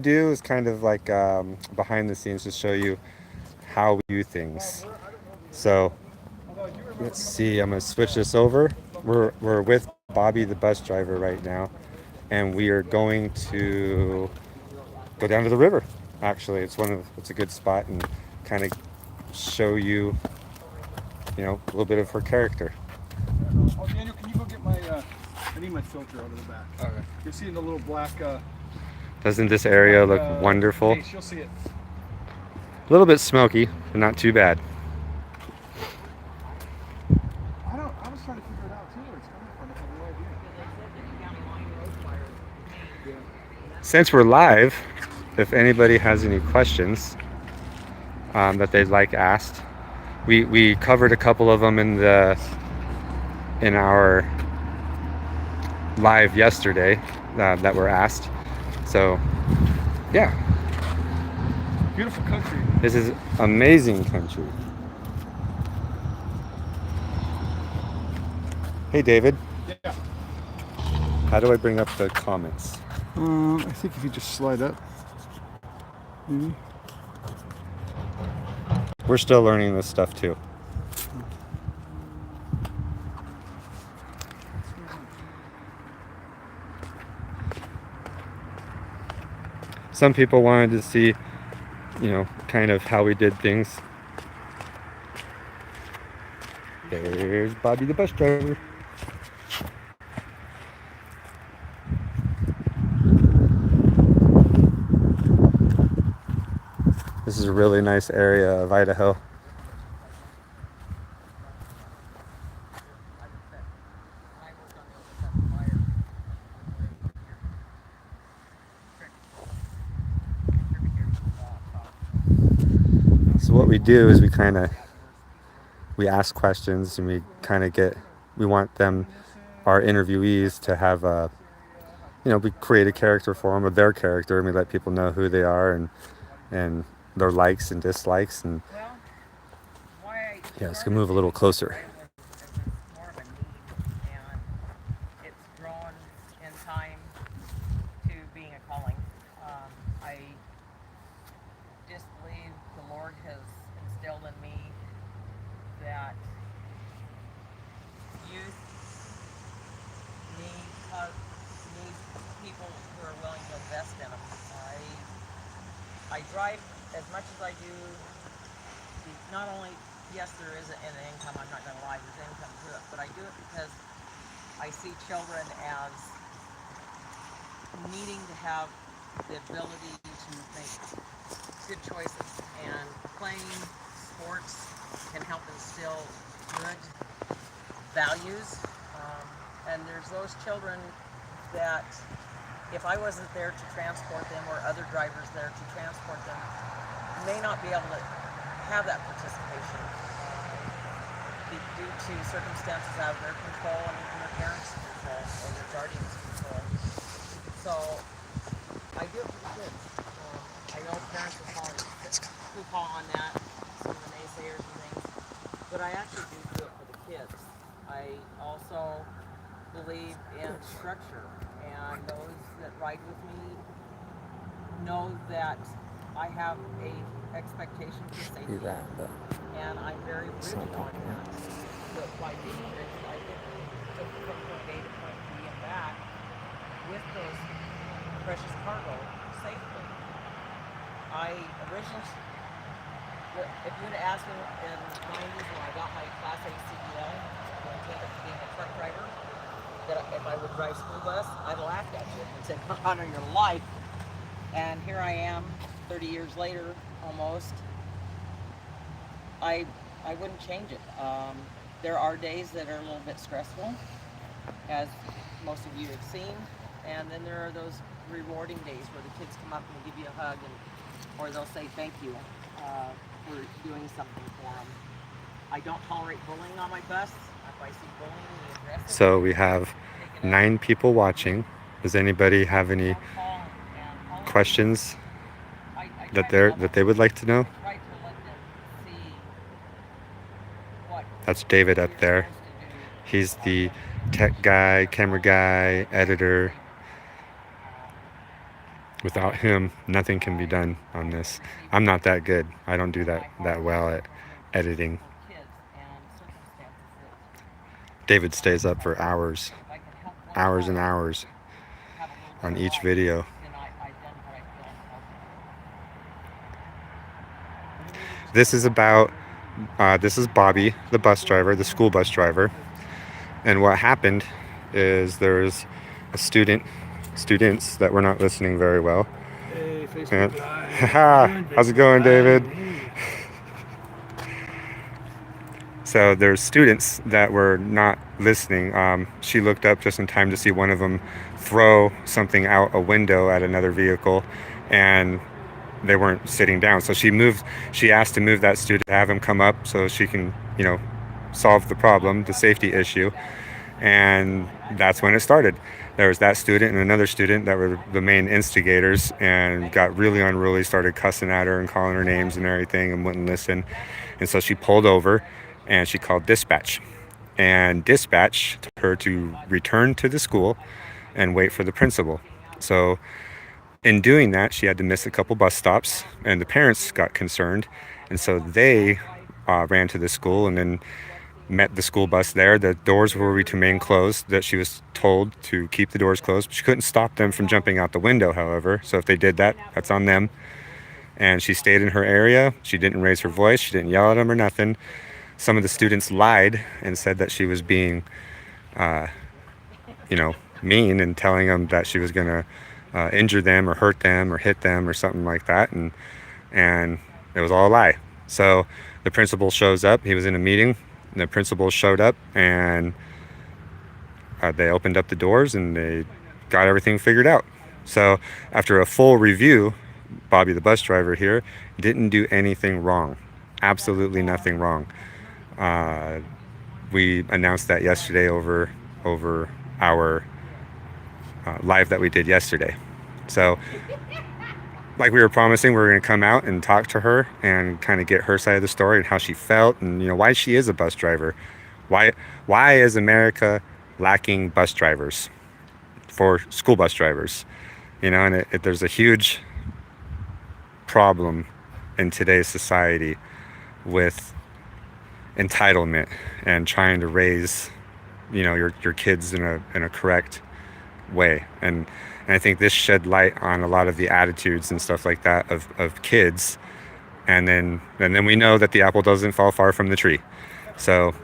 do is kind of like behind the scenes to show you how we do things. So let's see, I'm gonna switch this over. We're with Bobby, the bus driver, right now, and we are going to go down to the river. Actually, it's a good spot and kind of show you, a little bit of her character. Oh, Daniel, can you go get my, I need my filter out of the back. Okay. You're seeing the little black, Doesn't this area look wonderful? Case. You'll see it. A little bit smoky, but not too bad. I was trying to figure it out too, where it's coming from. I have no idea. Since we're live, if anybody has any questions that they'd like asked, we covered a couple of them in our live yesterday that were asked. So, yeah. Beautiful country. This is amazing country. Hey, David. Yeah. How do I bring up the comments? I think if you just slide up, maybe. We're still learning this stuff too. Some people wanted to see, kind of how we did things. There's Bobby the bus driver. This is a really nice area of Idaho. So what we do is we ask questions and we want our interviewees to have we create a character for them of their character, and we let people know who they are and their likes and dislikes. And yeah, let's go move a little closer. I drive as much as I do. Not only, yes, there is an income, I'm not going to lie, there's income to it, but I do it because I see children as needing to have the ability to make good choices, and playing sports can help instill good values. And there's those children that if I wasn't there to transport them, or other drivers there to transport them, may not be able to have that participation due to circumstances out of their control and even their parents' control or their guardians' control. So I do it for the kids. I know parents will call on that, some of the naysayers and things, but I actually do it for the kids. I also believe in structure, and those that ride with me know that I have a expectation for safety, and I'm very rigid on that. But by being rigid, I get from point A to point B and back with those precious cargo safely. I originally, if you would have asked me in the 90s when I got my Class A CDL, when I came up to being a truck driver, that if I would drive school bus, I'd laughed at you and said, honor your life. And here I am, 30 years later, almost. I wouldn't change it. There are days that are a little bit stressful, as most of you have seen, and then there are those rewarding days where the kids come up and give you a hug, or they'll say thank you for doing something for them. I don't tolerate bullying on my bus. If I see bullying, we address it. So we have 9 people watching. Does anybody have any questions that they would like to know? That's David up there. He's the tech guy, camera guy, editor. Without him, nothing can be done on this. I'm not that good. I don't do that well at editing. David stays up for hours, hours and hours on each video. This is about, this is Bobby, the bus driver, the school bus driver. And what happened is there was a students that were not listening very well. Hey, And, Facebook Live. haha, how's it going, David? So there's students that were not listening. She looked up just in time to see one of them throw something out a window at another vehicle, and they weren't sitting down. So she asked to move that student, to have him come up so she can, solve the problem, the safety issue. And that's when it started. There was that student and another student that were the main instigators, and got really unruly, started cussing at her and calling her names and everything, and wouldn't listen. And so she pulled over and she called dispatch. And dispatch told her to return to the school and wait for the principal. So in doing that, she had to miss a couple bus stops, and the parents got concerned. And so they ran to the school and then met the school bus there. The doors were to remain closed, that she was told to keep the doors closed. She couldn't stop them from jumping out the window, however. So if they did that, that's on them. And she stayed in her area. She didn't raise her voice. She didn't yell at them or nothing. Some of the students lied and said that she was being, mean, and telling them that she was going to injure them or hurt them or hit them or something like that. And it was all a lie. So the principal shows up. He was in a meeting. The principal showed up, and they opened up the doors and they got everything figured out. So after a full review, Bobby, the bus driver here, didn't do anything wrong. Absolutely nothing wrong. We announced that yesterday over our live that we did yesterday. So like we were promising, we were going to come out and talk to her and kind of get her side of the story and how she felt, and why she is a bus driver. Why is America lacking bus drivers, for school bus drivers? And there's a huge problem in today's society with entitlement and trying to raise your kids in a correct way. And I think this shed light on a lot of the attitudes and stuff like that of kids. And then we know that the apple doesn't fall far from the tree. So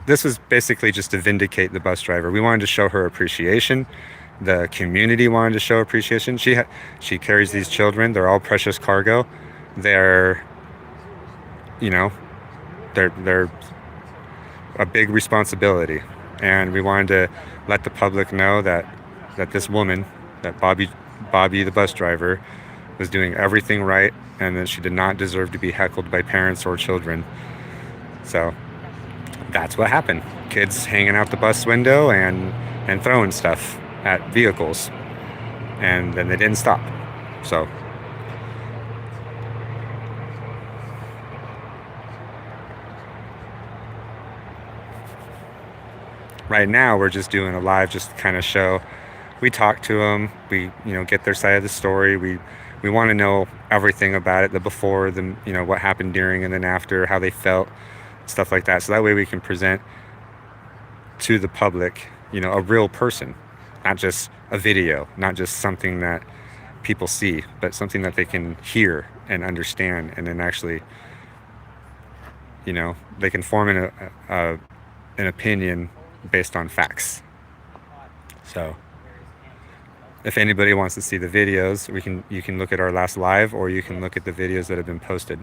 this was basically just to vindicate the bus driver. We wanted to show her appreciation. The community wanted to show appreciation. She carries these children. They're all precious cargo. They're a big responsibility. And we wanted to let the public know that this woman, that Bobby the bus driver, was doing everything right, and that she did not deserve to be heckled by parents or children. So that's what happened. Kids hanging out the bus window and throwing stuff at vehicles. And then they didn't stop. So right now we're just doing a live, just kind of show. We talk to them. We get their side of the story. We want to know everything about it, the before, the what happened during, and then after, how they felt, stuff like that. So that way we can present to the public, a real person, not just a video, not just something that people see, but something that they can hear and understand, and then actually, they can form an opinion based on facts. So if anybody wants to see the videos, you can look at our last live, or you can look at the videos that have been posted.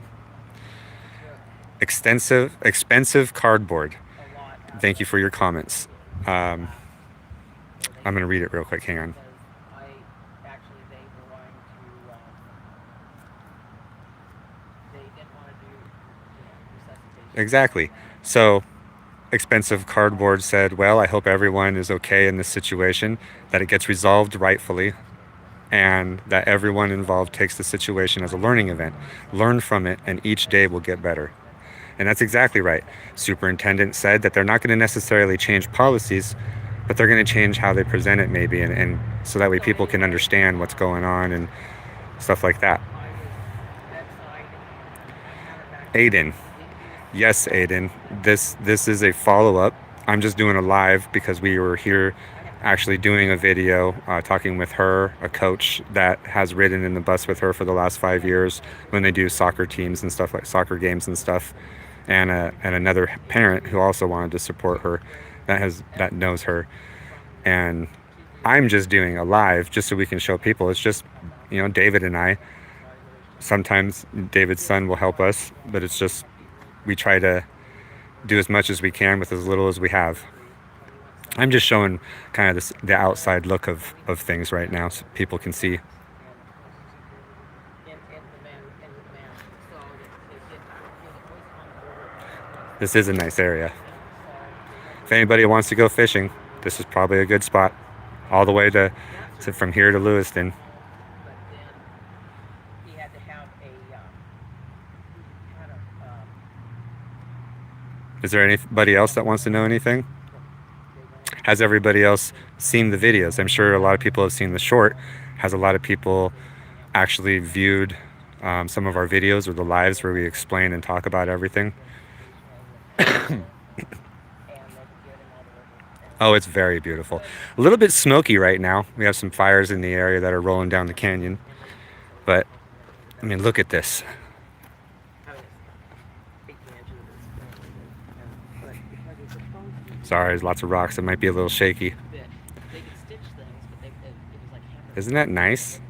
Expensive cardboard. Thank you for your comments. I'm going to read it real quick. Hang on. Exactly. So expensive cardboard said, well, I hope everyone is okay in this situation, that it gets resolved rightfully, and that everyone involved takes the situation as a learning event. Learn from it, and each day will get better. And that's exactly right. Superintendent said that they're not going to necessarily change policies, but they're going to change how they present it maybe, and so that way people can understand what's going on and stuff like that. Aiden. Yes, Aiden. This is a follow-up. I'm just doing a live because we were here actually doing a video talking with her, a coach that has ridden in the bus with her for the last 5 years when they do soccer teams and stuff, like soccer games and stuff, and another parent who also wanted to support her that knows her. And I'm just doing a live just so we can show people. It's just, David and I. Sometimes David's son will help us, but it's just we try to do as much as we can with as little as we have. I'm just showing kind of the outside look of things right now so people can see. This is a nice area. If anybody wants to go fishing, this is probably a good spot. All the way to from here to Lewiston. Is there anybody else that wants to know anything? Has everybody else seen the videos? I'm sure a lot of people have seen the short. Has a lot of people actually viewed some of our videos or the lives where we explain and talk about everything? Oh, it's very beautiful. A little bit smoky right now. We have some fires in the area that are rolling down the canyon. But, I mean, look at this. Sorry, there's lots of rocks. It might be a little shaky. Isn't that nice?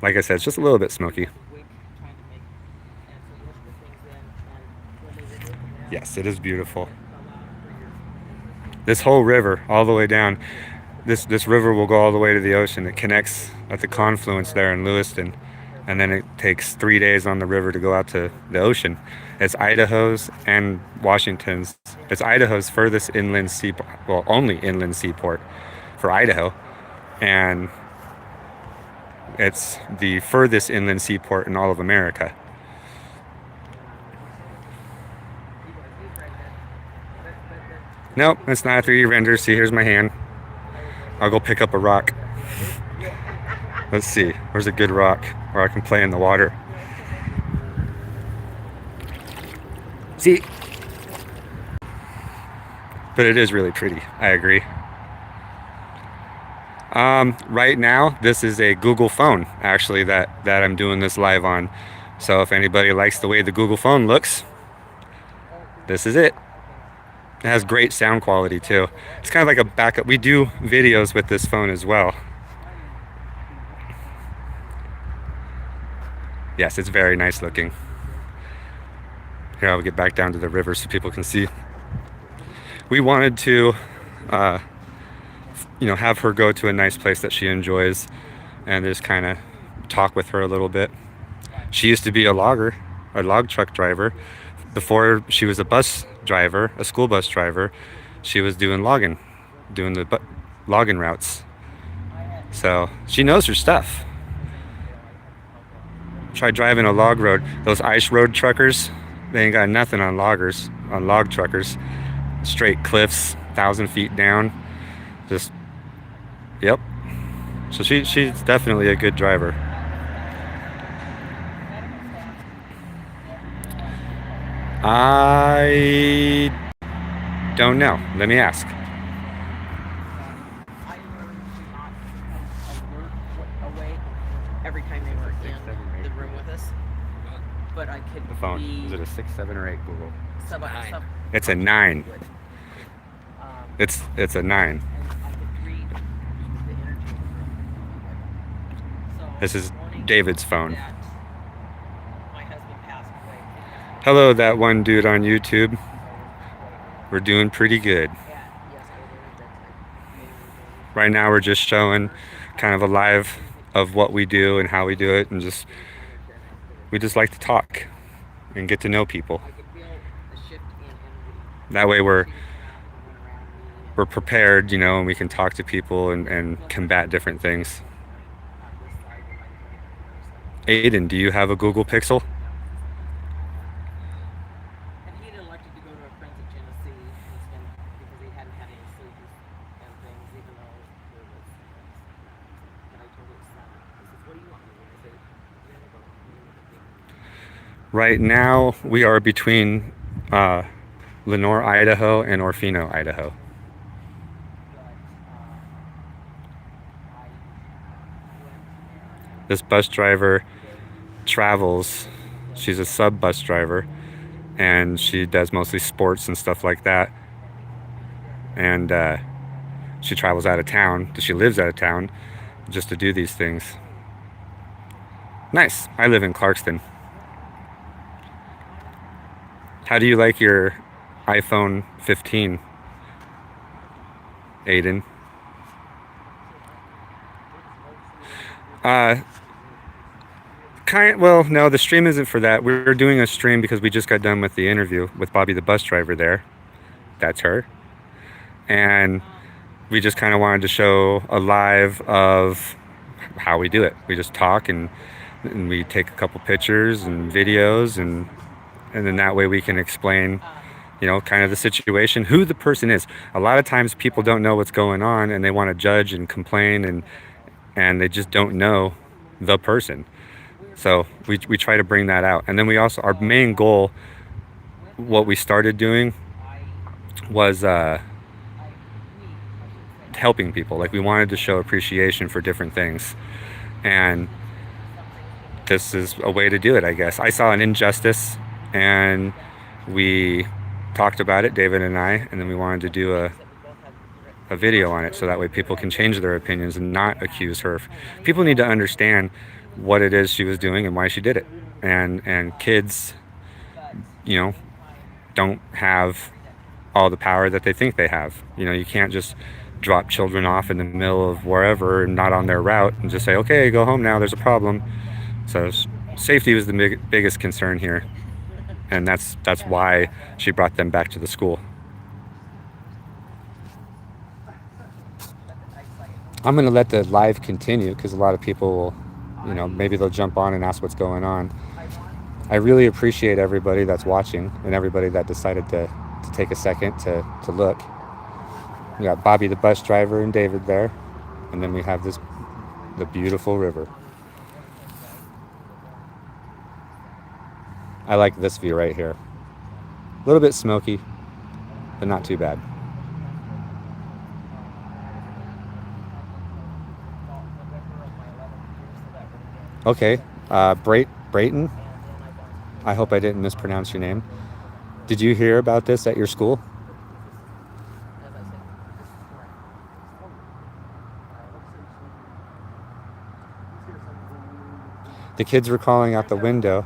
Like I said, it's just a little bit smoky. Yes, it is beautiful. This whole river, all the way down, this river will go all the way to the ocean. It connects at the confluence there in Lewiston, and then it takes 3 days on the river to go out to the ocean. It's Idaho's and Washington's. It's Idaho's furthest inland seaport, well, only inland seaport for Idaho, and it's the furthest inland seaport in all of America. Nope, it's not a 3D render. See, here's my hand. I'll go pick up a rock. Let's see, where's a good rock where I can play in the water? See? But it is really pretty, I agree. Right now, this is a Google phone, actually, that I'm doing this live on. So if anybody likes the way the Google phone looks, this is it. It has great sound quality too. It's kind of like a backup. We do videos with this phone as well. Yes, it's very nice looking. Here, I'll get back down to the river so people can see. We wanted to, have her go to a nice place that she enjoys and just kind of talk with her a little bit. She used to be a log truck driver. Before she was a bus driver, a school bus driver, she was doing the logging routes. So she knows her stuff. Try driving a log road. Those ice road truckers, they ain't got nothing on log truckers. Straight cliffs, 1,000 feet down. Just, yep. So she's definitely a good driver. I don't know. Let me ask. I learned to not alert away every time they were in the room with us. But I could The phone. be Is it a 6, 7, or 8 Google? It's a 9. It's a 9. And I could read the energy of the room. So This is the morning David's phone. that my husband passed away. Hello, that one dude on YouTube. We're doing pretty good. Right now we're just showing kind of a live of what we do and how we do it, and we just like to talk and get to know people. That way we're prepared, and we can talk to people and combat different things. Aiden, do you have a Google Pixel? Right now, we are between Lenore, Idaho, and Orfino, Idaho. This bus driver travels. She's a sub bus driver, and she does mostly sports and stuff like that. And she travels out of town. She lives out of town just to do these things. Nice. I live in Clarkston. How do you like your iPhone 15, Aiden? Well, no, the stream isn't for that. We're doing a stream because we just got done with the interview with Bobbi the bus driver there. That's her. And we just kind of wanted to show a live of how we do it. We just talk and we take a couple pictures and videos, and then that way we can explain, you know, kind of the situation, who the person is. A lot of times people don't know what's going on and they want to judge and complain, and they just don't know the person. So we try to bring that out. And then we also, our main goal, what we started doing was helping people. Like, we wanted to show appreciation for different things, and this is a way to do it, I guess. I saw an injustice and we talked about it, David and I, and then we wanted to do a video on it so that way people can change their opinions and not accuse her. People need to understand what it is she was doing and why she did it. And kids, you know, don't have all the power that they think they have. You know, you can't just drop children off in the middle of wherever and not on their route and just say, okay, go home now, there's a problem. So safety was the biggest concern here, and that's why she brought them back to the school. I'm going to let the live continue because a lot of people will, you know, maybe they'll jump on and ask what's going on. I really appreciate everybody that's watching and everybody that decided to take a second to look. We got Bobbi the bus driver and David there, and then we have the beautiful river. I like this view right here. A little bit smoky, but not too bad. Okay, Brayton, I hope I didn't mispronounce your name. Did you hear about this at your school? The kids were calling out the window.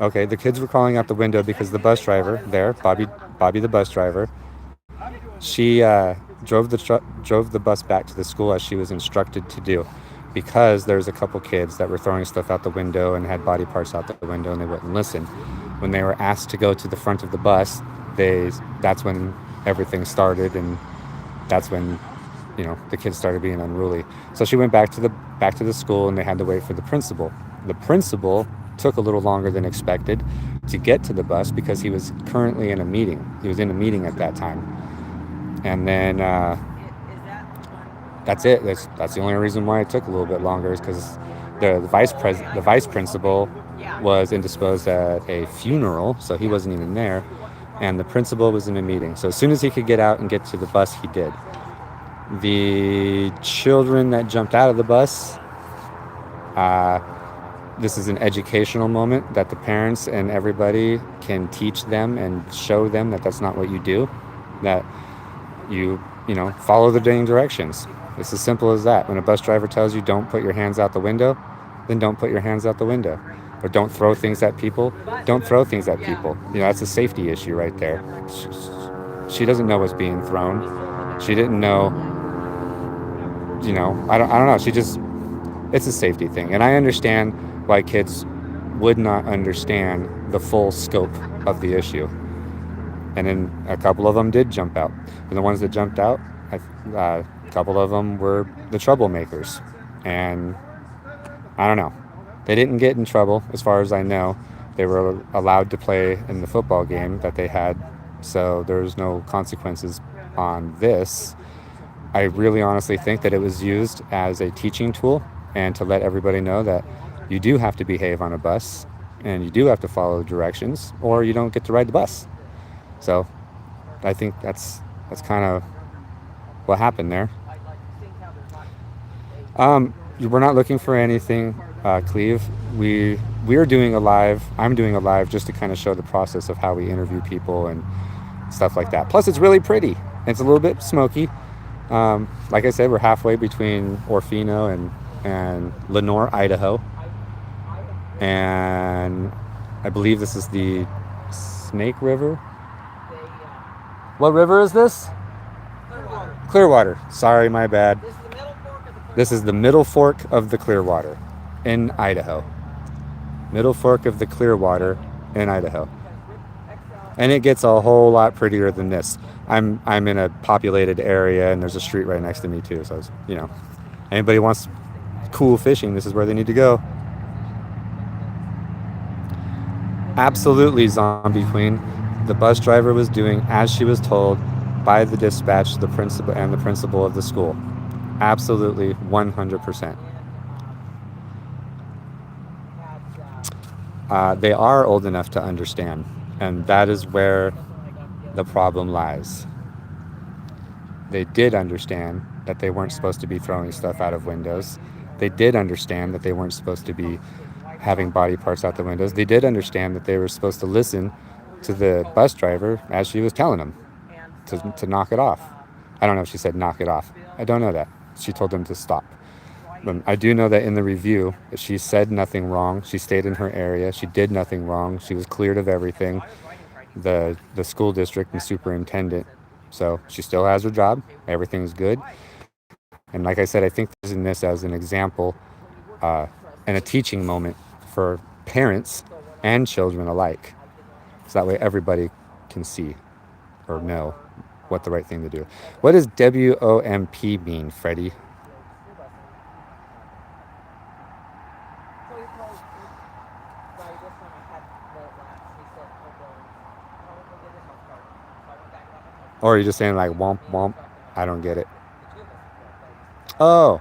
Okay, the kids were calling out the window because the bus driver there, Bobbi the bus driver, she drove the bus back to the school as she was instructed to do, because there's a couple kids that were throwing stuff out the window and had body parts out the window and they wouldn't listen. When they were asked to go to the front of the bus, that's when everything started, and that's when, you know, the kids started being unruly. So she went back to the school and they had to wait for the principal. The principal took a little longer than expected to get to the bus because he was currently in a meeting. He was in a meeting at that time. And then that's it. That's the only reason why it took a little bit longer, is because the vice principal was indisposed at a funeral, so he wasn't even there, and the principal was in a meeting. So as soon as he could get out and get to the bus, he did. The children that jumped out of the bus, this is an educational moment that the parents and everybody can teach them and show them that that's not what you do, that you know, follow the dang directions. It's as simple as that. When a bus driver tells you don't put your hands out the window, then don't put your hands out the window. Or don't throw things at people, don't throw things at people. You know, that's a safety issue right there. She doesn't know what's being thrown. She didn't know, you know, I don't know. It's a safety thing. And I understand why kids would not understand the full scope of the issue. And then a couple of them did jump out. And the ones that jumped out, a couple of them were the troublemakers. And I don't know. They didn't get in trouble, as far as I know. They were allowed to play in the football game that they had, so there's no consequences on this. I really honestly think that it was used as a teaching tool and to let everybody know that you do have to behave on a bus. and you do have to follow the directions, or you don't get to ride the bus. So I think that's kind of what happened there. We're not looking for anything, Cleve. We're doing a live. I'm doing a live just to kind of show the process of how we interview people and stuff like that. Plus, it's really pretty. It's a little bit smoky. Like I said, we're halfway between Orfino and Lenore, Idaho, and I believe this is the Snake River. What river is this? Clearwater. Sorry, my bad. This is the middle fork of the Clearwater in Idaho. Middle fork of the Clearwater in Idaho. And it gets a whole lot prettier than this. I'm in a populated area, and there's a street right next to me too. So it's, anybody wants cool fishing, this is where they need to go. Absolutely, Zombie Queen. The bus driver was doing as she was told by the dispatch, the principal of the school. Absolutely, 100%. They are old enough to understand, and that is where the problem lies. They did understand that they weren't supposed to be throwing stuff out of windows. They did understand that they weren't supposed to be having body parts out the windows. They did understand that they were supposed to listen to the bus driver as she was telling them to knock it off. I don't know if she said knock it off. I don't know that. She told them to stop. I do know that in the review, she said nothing wrong. She stayed in her area. She did nothing wrong. She was cleared of everything. The school district and superintendent. So she still has her job. Everything's good. And like I said, I think using this as an example and a teaching moment for parents and children alike. So that way everybody can see or know what the right thing to do. What does WOMP mean, Freddie? Or are you just saying like womp womp? I don't get it. Oh,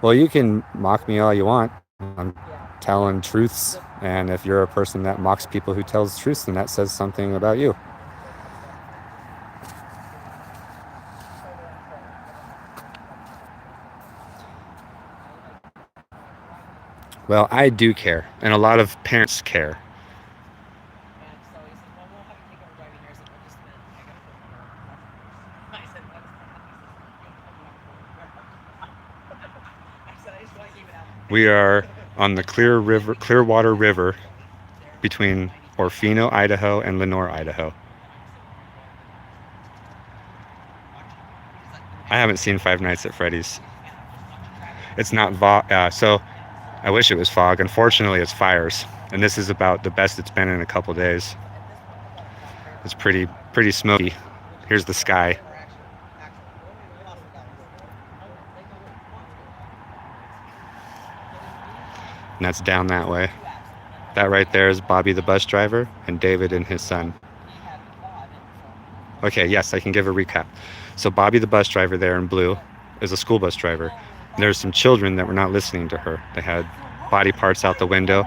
well, you can mock me all you want. I'm telling truths, and if you're a person that mocks people who tells truths, then that says something about you. Well, I do care, and a lot of parents care. We are on the Clearwater River between Orfino, Idaho and Lenore, Idaho. I haven't seen Five Nights at Freddy's. It's not so I wish it was fog. Unfortunately, it's fires, and this is about the best it's been in a couple days. It's pretty smoky. Here's the sky. And that's down that way. That right there is Bobby the bus driver and David and his son. Okay, yes, I can give a recap. So Bobby the bus driver there in blue is a school bus driver. There's some children that were not listening to her. They had body parts out the window,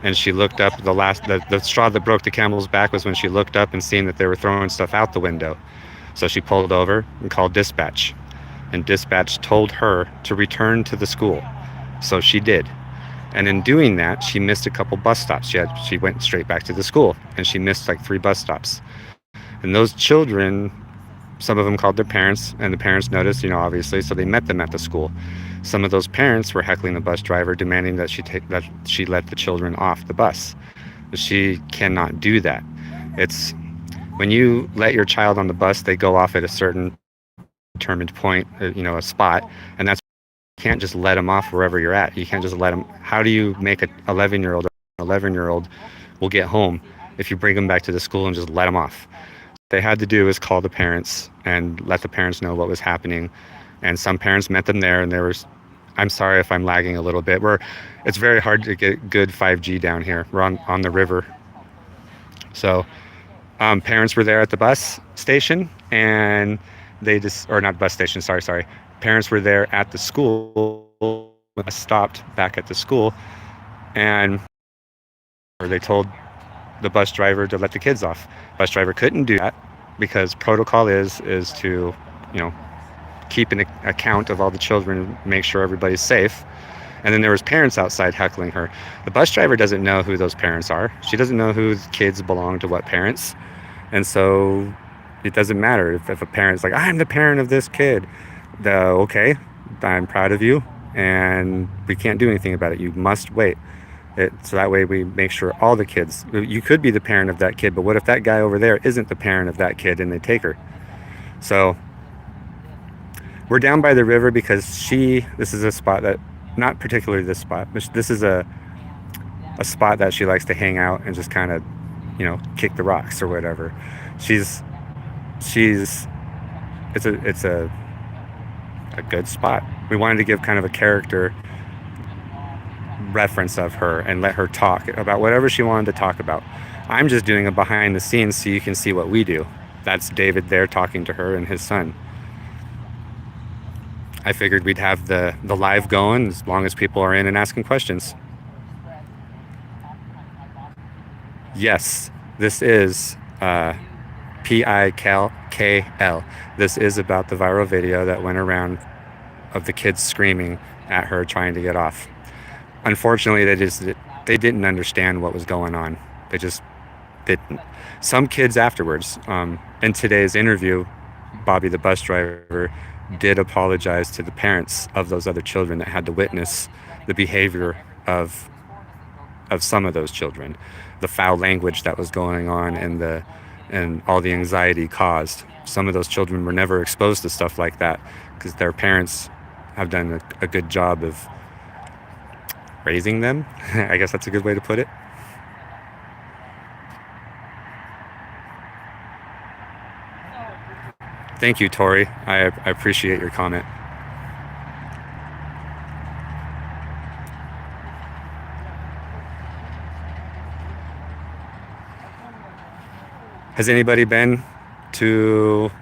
and she looked up. The straw that broke the camel's back was when she looked up and seen that they were throwing stuff out the window. So she pulled over and called dispatch, and dispatch told her to return to the school. So she did. And in doing that, she missed a couple bus stops. She went straight back to the school, and she missed like 3 bus stops. And those children, some of them called their parents, and the parents noticed, obviously, so they met them at the school. Some of those parents were heckling the bus driver, demanding that she let the children off the bus. She cannot do that. It's when you let your child on the bus, they go off at a certain determined point, a spot, and that's, you can't just let them off wherever you're at. You can't just let them. How do you make an 11-year-old will get home if you bring them back to the school and just let them off? What they had to do is call the parents and let the parents know what was happening. And some parents met them there, and there was, I'm sorry if I'm lagging a little bit. It's very hard to get good 5G down here. We're on the river. So parents were there at the bus station, and or not bus station, sorry. Parents were there at the school, stopped back at the school, and They told the bus driver to let the kids off. Bus driver couldn't do that because protocol is to, you know, keep an account of all the children, make sure everybody's safe. And then there was parents outside heckling her. The bus driver doesn't know who those parents are. She doesn't know whose kids belong to what parents. And so it doesn't matter if a parent's like, I'm the parent of this kid. Okay, I'm proud of you, and we can't do anything about it. You must wait. So that way we make sure all the kids, you could be the parent of that kid, but what if that guy over there isn't the parent of that kid and they take her? So we're down by the river because this is a spot that, not particularly this spot, but this is a spot that she likes to hang out and just kind of, you know, kick the rocks or whatever. It's a good spot. We wanted to give kind of a character reference of her and let her talk about whatever she wanted to talk about. I'm just doing a behind the scenes so you can see what we do. That's David there talking to her and his son. I figured we'd have the live going as long as people are in and asking questions. Yes, this is PIKL. This is about the viral video that went around of the kids screaming at her trying to get off. Unfortunately, they didn't understand what was going on. They just didn't. Some kids afterwards, in today's interview, Bobbi the bus driver did apologize to the parents of those other children that had to witness the behavior of some of those children, the foul language that was going on, and all the anxiety caused. Some of those children were never exposed to stuff like that because their parents have done a good job of raising them. I guess that's a good way to put it. Thank you, Tori. I appreciate your comment. Has anybody been to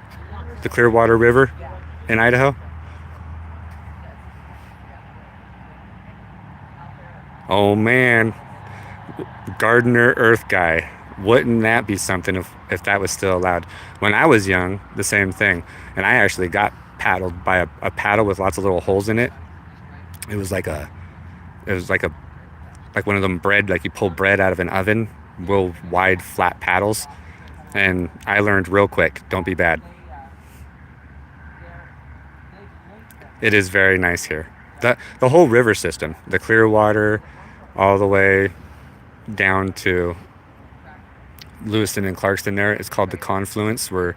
the Clearwater River in Idaho? Oh man, gardener earth guy. Wouldn't that be something if that was still allowed? When I was young, the same thing. And I actually got paddled by a paddle with lots of little holes in it. It was like one of them bread, like you pull bread out of an oven, real wide, flat paddles. And I learned real quick, don't be bad. It is very nice here. The whole river system, the Clearwater, all the way down to Lewiston and Clarkston there, is called the confluence, where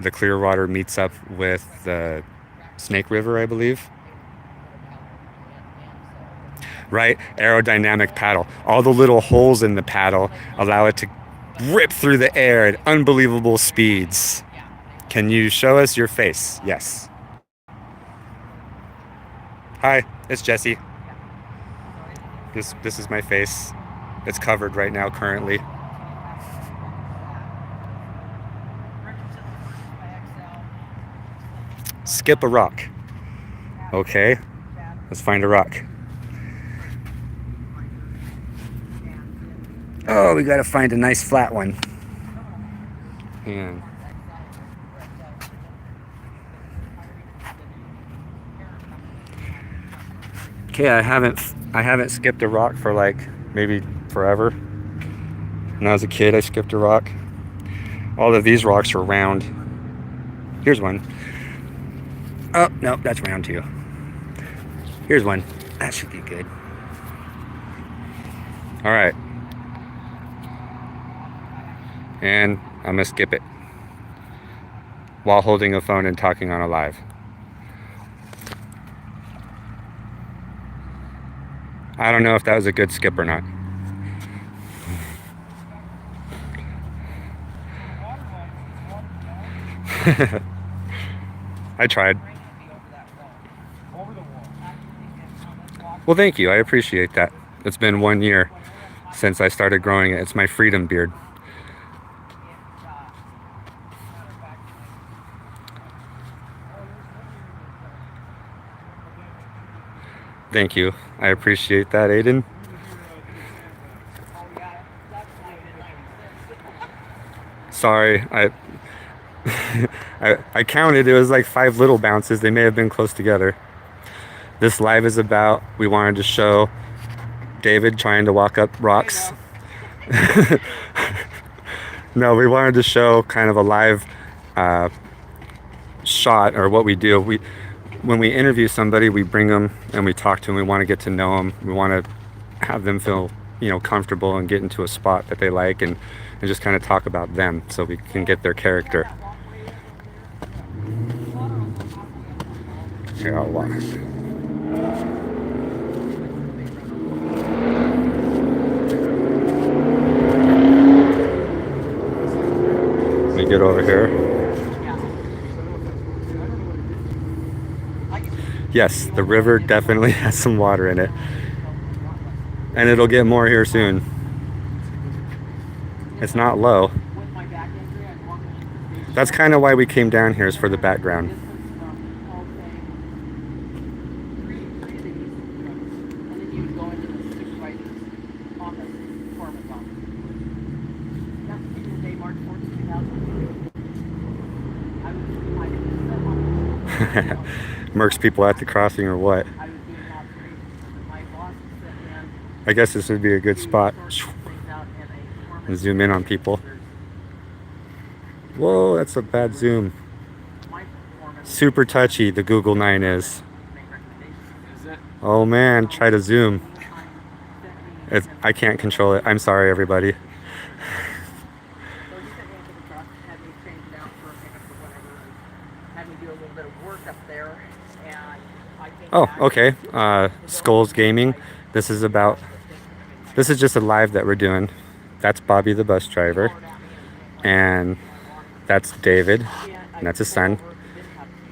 the Clearwater meets up with the Snake River, I believe. Right? Aerodynamic paddle. All the little holes in the paddle allow it to rip through the air at unbelievable speeds. Can you show us your face? Yes. Hi, it's Jesse. This is my face. It's covered right now currently. Skip a rock. Okay, let's find a rock. Oh, we gotta find a nice flat one. And okay, I haven't skipped a rock for like maybe forever. When I was a kid, I skipped a rock. All of these rocks are round. Here's one. Oh, no, that's round too. Here's one. That should be good. All right. And I'm gonna skip it while holding a phone and talking on a live. I don't know if that was a good skip or not. I tried. Well, thank you. I appreciate that. It's been 1 year since I started growing it. It's my freedom beard. Thank you. I appreciate that, Aiden. Sorry, I counted. It was like 5 little bounces. They may have been close together. This live is about, we wanted to show David trying to walk up rocks. No, we wanted to show kind of a live shot, or what we do. When we interview somebody, we bring them and we talk to them. We want to get to know them. We want to have them feel, comfortable and get into a spot that they like, and just kind of talk about them so we can get their character. Here, I'll walk. Let me get over here. Yes, the river definitely has some water in it. And it'll get more here soon. It's not low. That's kind of why we came down here, is for the background. Mercs people at the crossing or what? I guess this would be a good spot. And zoom in on people. Whoa, that's a bad zoom. Super touchy, the Google 9 is. Oh man, try to zoom. I can't control it. I'm sorry, everybody. Oh, okay. Skulls Gaming. This is just a live that we're doing. That's Bobby, the bus driver, and that's David, and that's his son.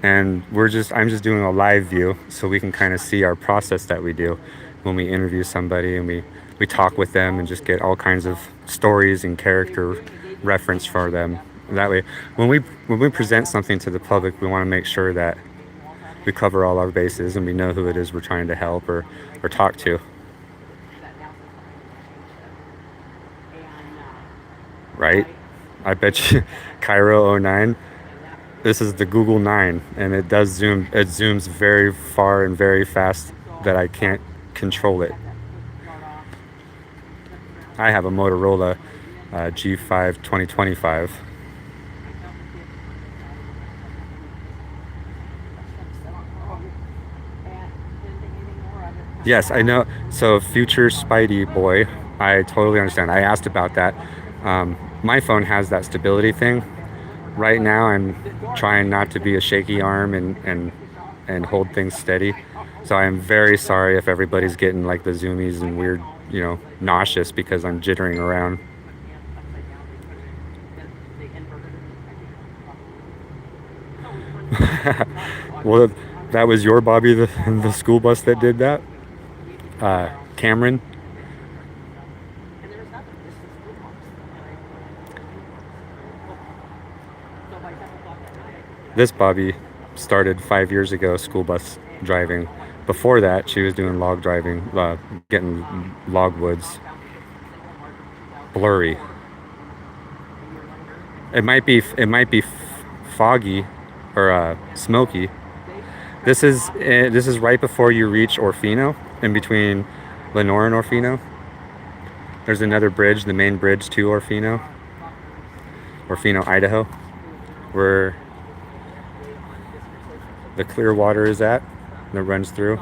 And I'm just doing a live view so we can kind of see our process that we do when we interview somebody, and we talk with them and just get all kinds of stories and character reference for them. That way, when we present something to the public, we want to make sure that we cover all our bases and we know who it is we're trying to help or talk to. Right? I bet you Cairo 09. This is the Google 9, and it does zoom. It zooms very far and very fast that I can't control it. I have a Motorola G5 2025. Yes, I know. So future Spidey boy, I totally understand. I asked about that. My phone has that stability thing. Right now I'm trying not to be a shaky arm and hold things steady. So I'm very sorry if everybody's getting like the zoomies and weird, nauseous because I'm jittering around. Well, that was your Bobby, the school bus that did that? Cameron? This Bobby started 5 years ago school bus driving. Before that, she was doing log driving, getting logwoods. Blurry. It might be foggy or smoky. This is right before you reach Orfino, in between Lenore and Orfino. There's another bridge, the main bridge to Orfino, Idaho, where the clear water is at that runs through.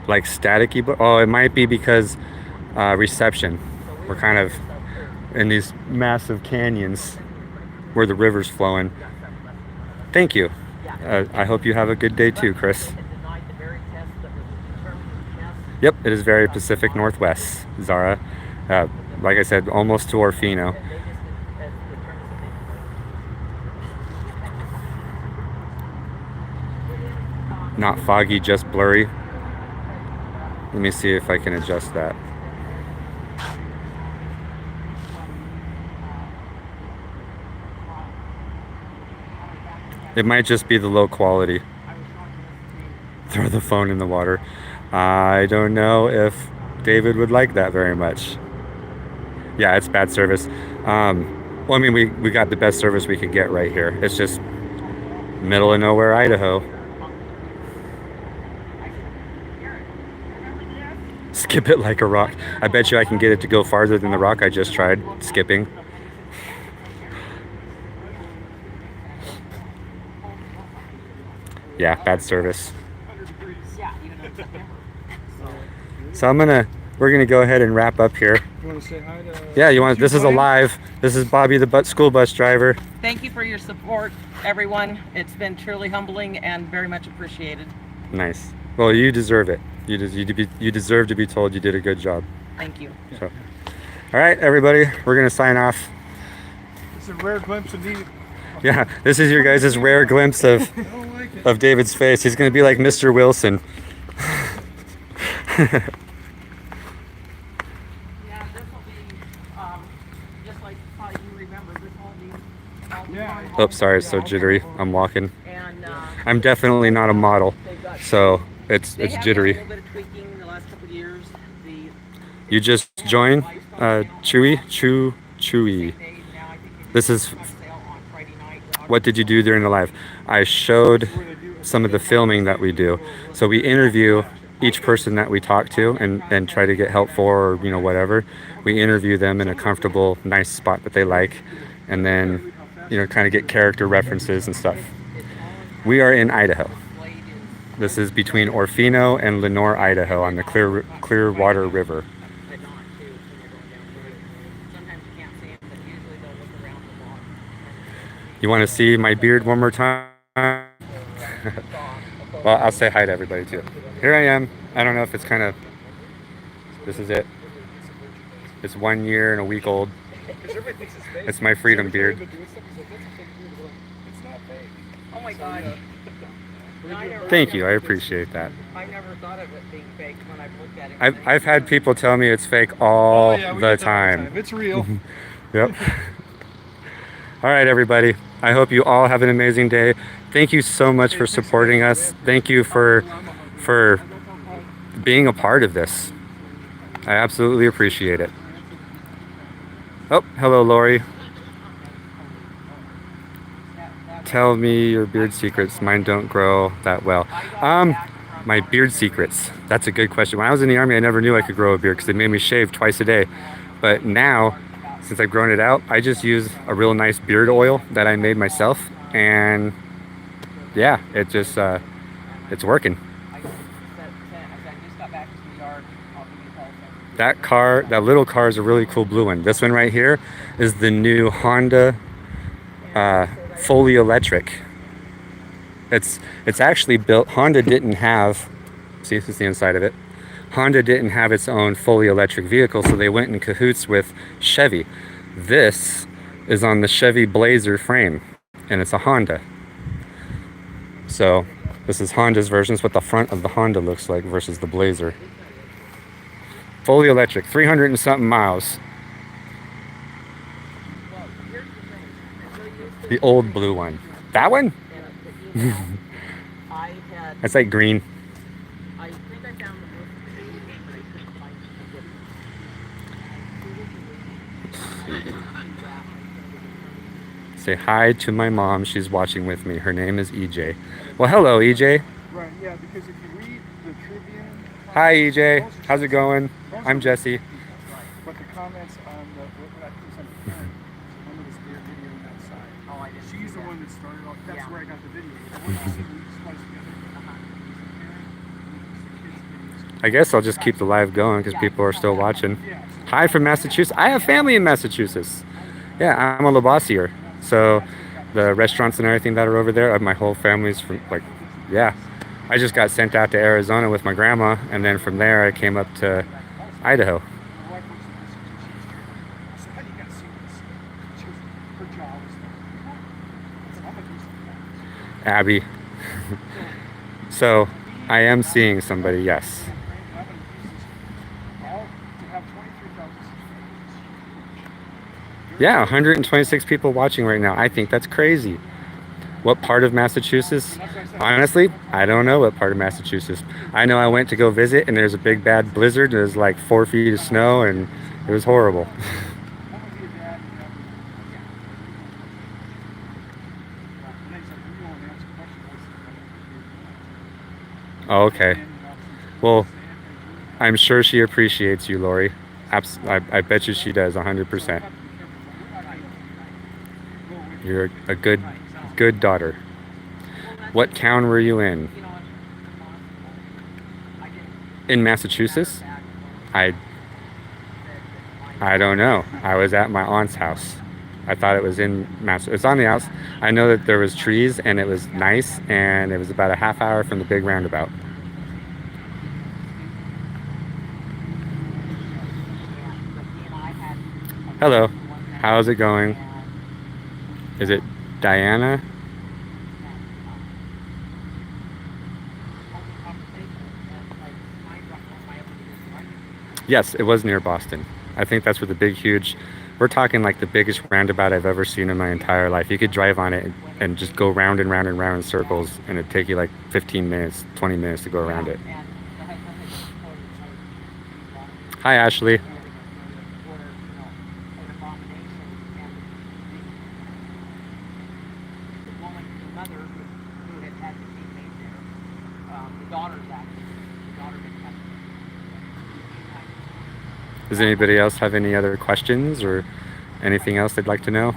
Like staticky, but oh, it might be because reception. We're kind of in these massive canyons where the river's flowing. Thank you. I hope you have a good day too, Chris. Yep, it is very Pacific Northwest, Zara. Like I said, almost to Orfino. Not foggy, just blurry. Let me see if I can adjust that. It might just be the low quality. throw the phone in the water. I don't know if David would like that very much. Yeah, it's bad service. Well, I mean, we got the best service we could get right here. It's just middle of nowhere, Idaho. Skip it like a rock. I bet you I can get it to go farther than the rock I just tried skipping. Yeah, bad service. So we're gonna go ahead and wrap up here. You want to say hi to? Yeah, this is a live. This is Bobby the school bus driver. Thank you for your support, everyone. It's been truly humbling and very much appreciated. Nice. Well, you deserve it. You deserve to be told you did a good job. Thank you. So, all right, everybody, we're gonna sign off. It's a rare glimpse of me. Yeah, this is your guys' rare glimpse of I don't like it. of David's face. He's gonna be like Mr. Wilson. Yeah, this will be just like how you remember. This will be. Yeah. Oh, sorry, it's so jittery. I'm walking. And I'm definitely not a model, they've got. so it's They have done jittery. a little bit of tweaking the last couple of years. You just joined Chewy. This is what did you do during the live? I showed some of the filming that we do. So we interview each person that we talk to and try to get help for, or whatever. We interview them in a comfortable, nice spot that they like, and then kind of get character references and stuff. We are in Idaho. This is between Orfino and Lenore, Idaho, on the Clearwater River. You want to see my beard one more time? Well, I'll say hi to everybody too. Here I am. I don't know if it's this is it. It's 1 year and a week old. It's my freedom beard. Oh my God. Thank you. I appreciate that. I never thought of it being fake when I looked at it. I've had people tell me it's fake all the time. It's real. Yep. All right, everybody. I hope you all have an amazing day. Thank you so much for supporting us. Thank you for being a part of this. I absolutely appreciate it. Oh, hello, Lori. Tell me your beard secrets. Mine don't grow that well. My beard secrets. That's a good question. When I was in the Army, I never knew I could grow a beard because they made me shave twice a day. But now, since I've grown it out, I just use a real nice beard oil that I made myself. And yeah, it just, it's working. That little car is a really cool blue one. This one right here is the new Honda fully electric. It's actually built. Honda didn't have. See, this is the inside of it. Honda didn't have its own fully electric vehicle, so they went in cahoots with Chevy. This is on the Chevy Blazer frame, and it's a Honda. So this is Honda's version. It's what the front of the Honda looks like versus the Blazer. Fully electric, 300 and something miles. The old blue one. That one? That's like green. I think I found the book, but I couldn't find it. Say hi to my mom. She's watching with me. Her name is EJ. Well, hello, EJ. Right, yeah, because if you read the Tribune... Hi, EJ. How's it going? I'm Jesse. But the comments on what I think is on the front, one of this beer video on that side. Oh, I didn't. She's the one that started off. That's Yeah. where I got the video. I want to see we spliced together. I guess I'll just keep the live going because people are still watching. Hi from Massachusetts. I have family in Massachusetts. Yeah, I'm a Labossier. So the restaurants and everything that are over there, my whole family's from, yeah. I just got sent out to Arizona with my grandma, and then from there I came up to Idaho. Abby. So I am seeing somebody, yes. Yeah, 126 people watching right now. I think that's crazy. What part of Massachusetts? Honestly, I don't know what part of Massachusetts. I know I went to go visit and there's a big bad blizzard. There's like 4 feet of snow and it was horrible. Oh, okay. Well, I'm sure she appreciates you, Lori. I bet you she does, 100%. You're a good daughter. What town were you in? In Massachusetts? I I don't know. I was at my aunt's house. I thought it was in It's on the house. I know that there was trees and it was nice and it was about a half hour from the big roundabout. Hello. How's it going? Is it Diana? Yes, it was near Boston. I think that's where the big, huge, we're talking like the biggest roundabout I've ever seen in my entire life. You could drive on it and just go round and round and round in circles, and it'd take you like 15 minutes, 20 minutes to go around it. Hi, Ashley. Does anybody else have any other questions or anything else they'd like to know?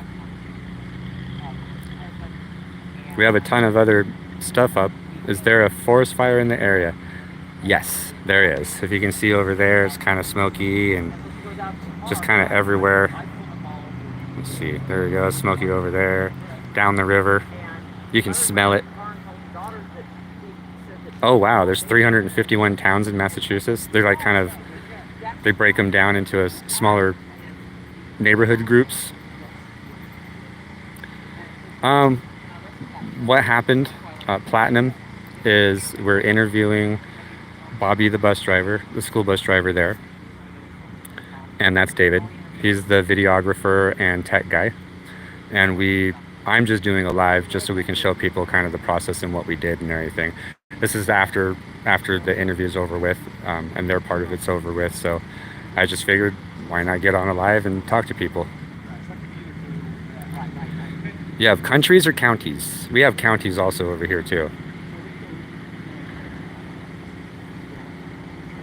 We have a ton of other stuff up. Is there a forest fire in the area? Yes, there is. If you can see over there, it's kind of smoky and just kind of everywhere. Let's see, there we go, smoky over there, down the river. You can smell it. Oh wow, there's 351 towns in Massachusetts. They're like kind of, they break them down into a smaller neighborhood groups. What happened, Platinum, is we're interviewing Bobbi, the bus driver, the school bus driver there. And that's David. He's the videographer and tech guy. And I'm just doing a live just so we can show people kind of the process and what we did and everything. This is after the interview's over with, and their part of it's over with. So I just figured, why not get on a live and talk to people? You have countries or counties? We have counties also over here too.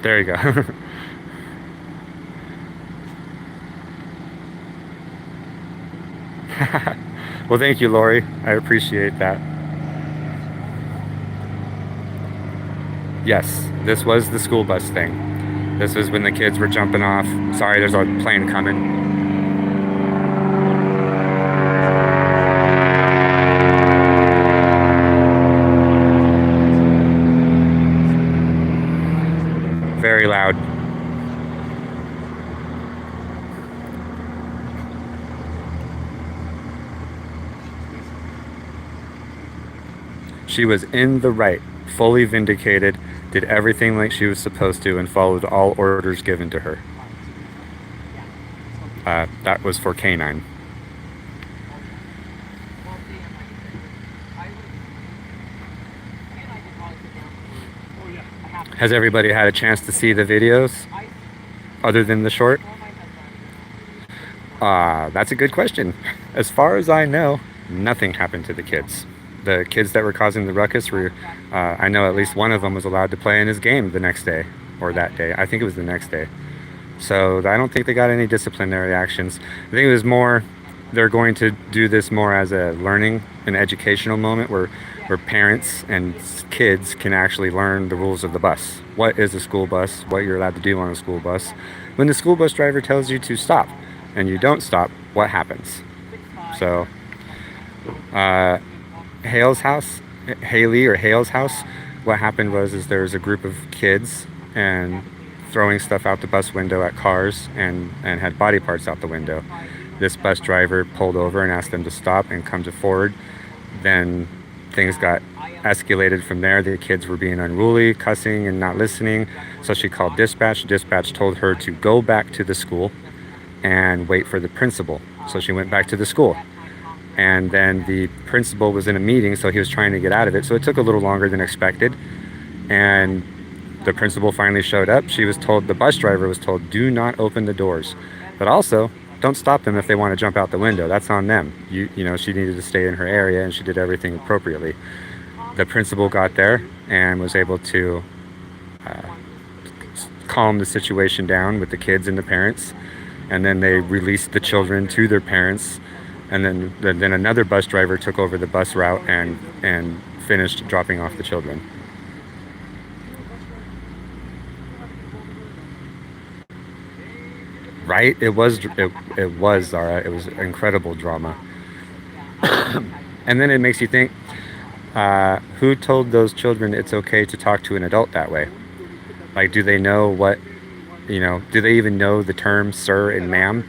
There you go. Well, thank you, Lori. I appreciate that. Yes, this was the school bus thing. This was when the kids were jumping off. Sorry, there's a plane coming. Very loud. She was in the right, fully vindicated, did everything like she was supposed to, and followed all orders given to her. That was for K9. Has everybody had a chance to see the videos other than the short? That's a good question. As far as I know, nothing happened to the kids. The kids that were causing the ruckus were, I know at least one of them was allowed to play in his game the next day, or that day. I think it was the next day. So I don't think they got any disciplinary actions. I think it was more, they're going to do this more as a learning and educational moment where parents and kids can actually learn the rules of the bus. What is a school bus? What you're allowed to do on a school bus. When the school bus driver tells you to stop and you don't stop, what happens? So, Hale's house, what happened was there was a group of kids and throwing stuff out the bus window at cars and had body parts out the window. This bus driver pulled over and asked them to stop and come to forward. Then things got escalated from there. The kids were being unruly, cussing and not listening. So she called dispatch. Dispatch told her to go back to the school and wait for the principal. So she went back to the school. and then the principal was in a meeting, so he was trying to get out of it. So it took a little longer than expected, and the principal finally showed up. She was told, the bus driver was told, do not open the doors, but also don't stop them if they want to jump out the window. That's on them. You know, she needed to stay in her area, and she did everything appropriately. The principal got there and was able to calm the situation down with the kids and the parents, and then they released the children to their parents, and then another bus driver took over the bus route and finished dropping off the children. Right? It was Zara. It was incredible drama. And then it makes you think, who told those children it's okay to talk to an adult that way? Like, do they know what, do they even know the term sir and ma'am?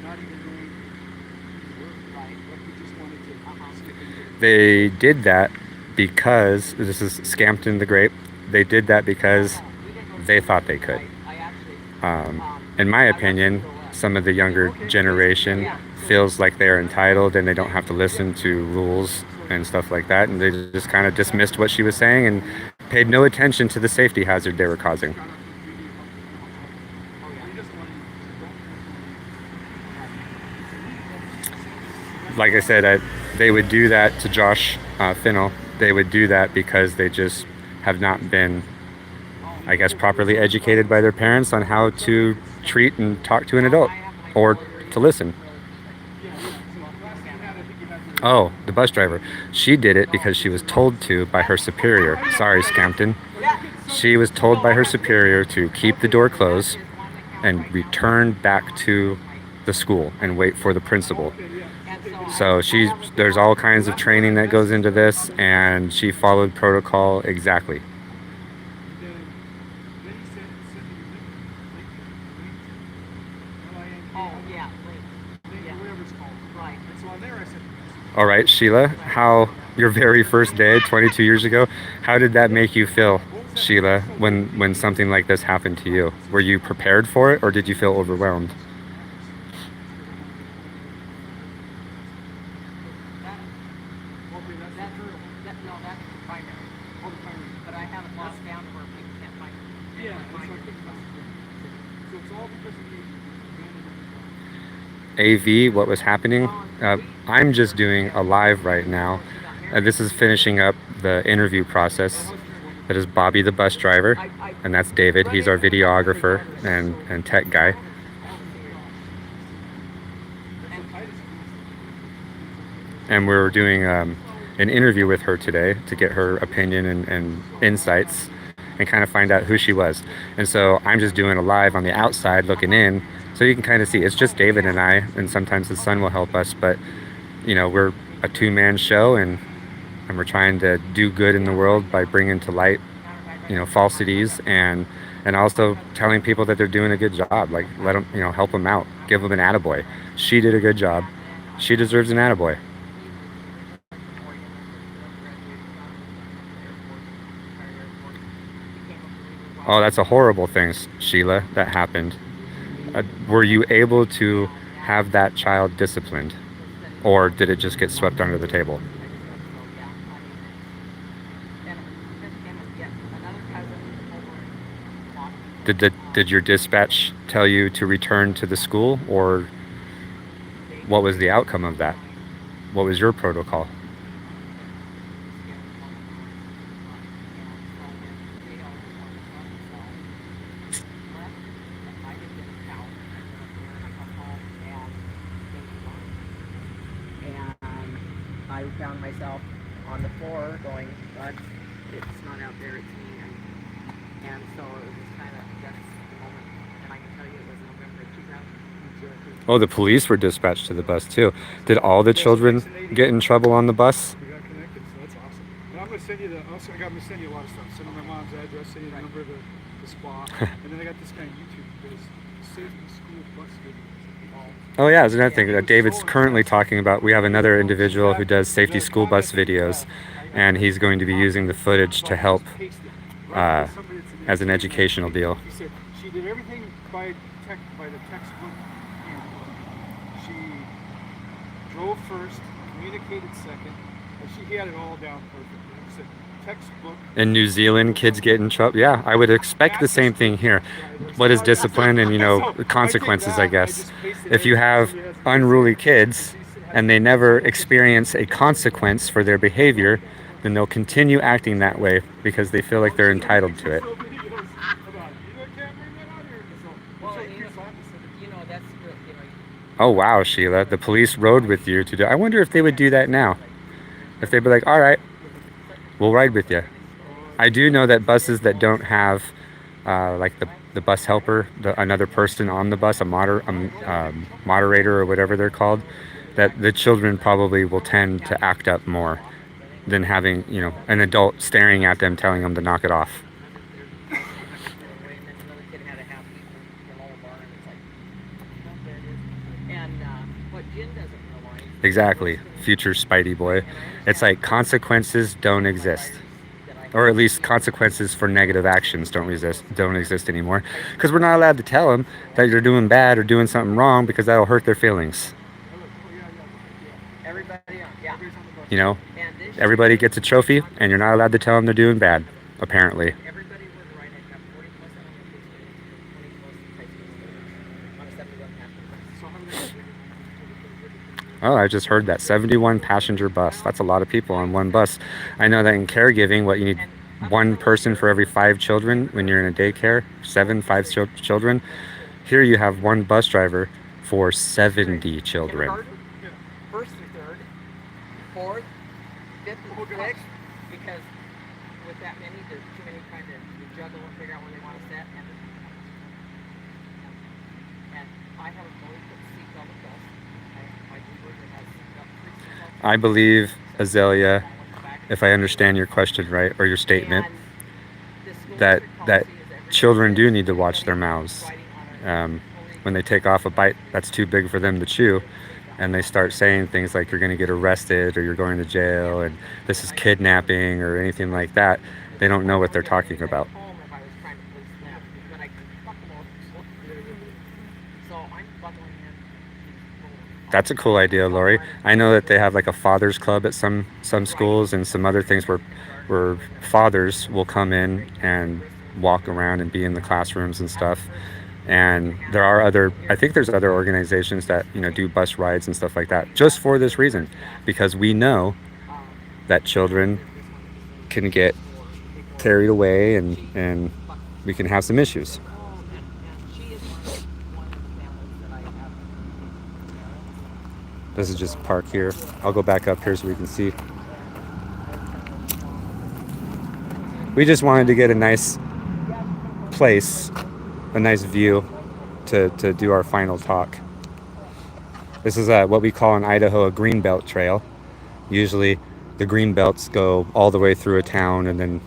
They did that because, this is Scampton the Grape, they did that because they thought they could. In my opinion, some of the younger generation feels like they're entitled and they don't have to listen to rules and stuff like that, and they just kind of dismissed what she was saying and paid no attention to the safety hazard they were causing. Like I said, they would do that to Josh Finnell. They would do that because they just have not been, I guess, properly educated by their parents on how to treat and talk to an adult, or to listen. Oh, the bus driver. She did it because she was told to by her superior. Sorry, Scampton. She was told by her superior to keep the door closed and return back to the school and wait for the principal. So there's all kinds of training that goes into this, and she followed protocol exactly. All right, Sheila, how your very first day 22 years ago, how did that make you feel, Sheila, when something like this happened to you? Were you prepared for it, or did you feel overwhelmed? AV, what was happening? I'm just doing a live right now. This is finishing up the interview process. That is Bobby, the bus driver, and that's David. He's our videographer and tech guy. And we're doing an interview with her today to get her opinion and insights and kind of find out who she was. And so I'm just doing a live on the outside looking in, so you can kind of see. It's just David and I, and sometimes the son will help us, but we're a two-man show, and we're trying to do good in the world by bringing to light falsities, and also telling people that they're doing a good job. Like, let them, help them out, give them an attaboy. She did a good job. She deserves an attaboy. Oh, that's a horrible thing, Sheila, that happened. Were you able to have that child disciplined, or did it just get swept under the table? Did your dispatch tell you to return to the school, or what was the outcome of that? What was your protocol? I found myself on the floor going, but it's not out there, it's me. And so it was just kind of, that's the moment. And I can tell you it was November 2002. Oh, the police were dispatched to the bus too. Did all the children get in trouble on the bus? We got connected, so that's awesome. And I'm going to send you I'm going to send you a lot of stuff. Send you my mom's address, send you the number of the spot. And then I got this guy on YouTube who does safety school bus videos. Oh yeah, there's another thing that David's currently talking about. We have another individual who does safety school bus videos, and he's going to be using the footage to help as an educational deal. He said she did everything by the textbook handbook. She drove first, communicated second. He had it all down perfect. It was a textbook. In New Zealand, kids get in trouble. Yeah, I would expect the same thing here. What is discipline and, consequences, I guess. If you have unruly kids and they never experience a consequence for their behavior, then they'll continue acting that way because they feel like they're entitled to it. Well, that's good. Oh wow, Sheila, the police rode with you to do. I wonder if they would do that now. If they'd be like, all right, we'll ride with you. I do know that buses that don't have like the bus helper, another person on the bus, a moderator or whatever they're called, that the children probably will tend to act up more than having, an adult staring at them telling them to knock it off. Exactly. Future Spidey boy. It's like consequences don't exist. Or at least consequences for negative actions don't exist anymore. Because we're not allowed to tell them that you're doing bad or doing something wrong because that'll hurt their feelings. Everybody gets a trophy and you're not allowed to tell them they're doing bad, apparently. Oh, I just heard that. 71 passenger bus. That's a lot of people on one bus. I know that in caregiving, you need one person for every 5 children when you're in a daycare. 5 children. Here you have one bus driver for 70 children. First and third, fourth, fifth and sixth, because with that many, there's too many trying to juggle and figure out when they want to set. And I haven't always put seatbelt with us. I believe, Azalea, if I understand your question right, or your statement, that children do need to watch their mouths. When they take off a bite that's too big for them to chew, and they start saying things like you're going to get arrested or you're going to jail and this is kidnapping or anything like that, they don't know what they're talking about. That's a cool idea, Lori. I know that they have like a father's club at some schools and some other things where fathers will come in and walk around and be in the classrooms and stuff. And I think there's other organizations that, do bus rides and stuff like that just for this reason, because we know that children can get carried away and we can have some issues. This is just park here. I'll go back up here so we can see. We just wanted to get a nice place, a nice view to do our final talk. This is what we call in Idaho a greenbelt trail. Usually the greenbelts go all the way through a town and then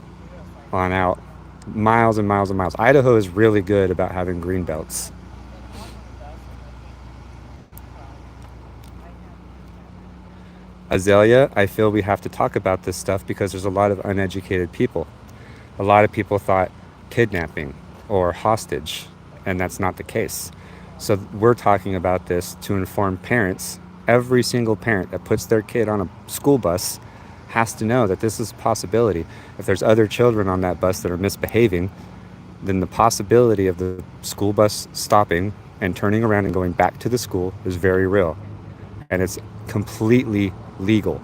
on out. Miles and miles and miles. Idaho is really good about having greenbelts. Azalea, I feel we have to talk about this stuff because there's a lot of uneducated people. A lot of people thought kidnapping or hostage, and that's not the case. So we're talking about this to inform parents. Every single parent that puts their kid on a school bus has to know that this is a possibility. If there's other children on that bus that are misbehaving, then the possibility of the school bus stopping and turning around and going back to the school is very real. And it's completely legal.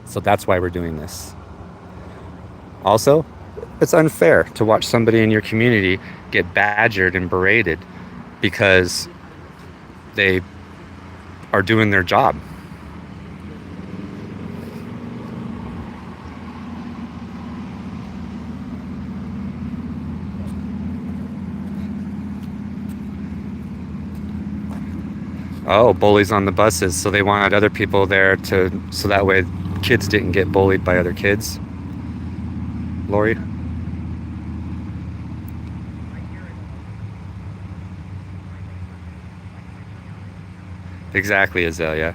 So that's why we're doing this. Also, it's unfair to watch somebody in your community get badgered and berated because they are doing their job. Oh, bullies on the buses. So they wanted other people there so that way kids didn't get bullied by other kids. Lori? Exactly, Azalea.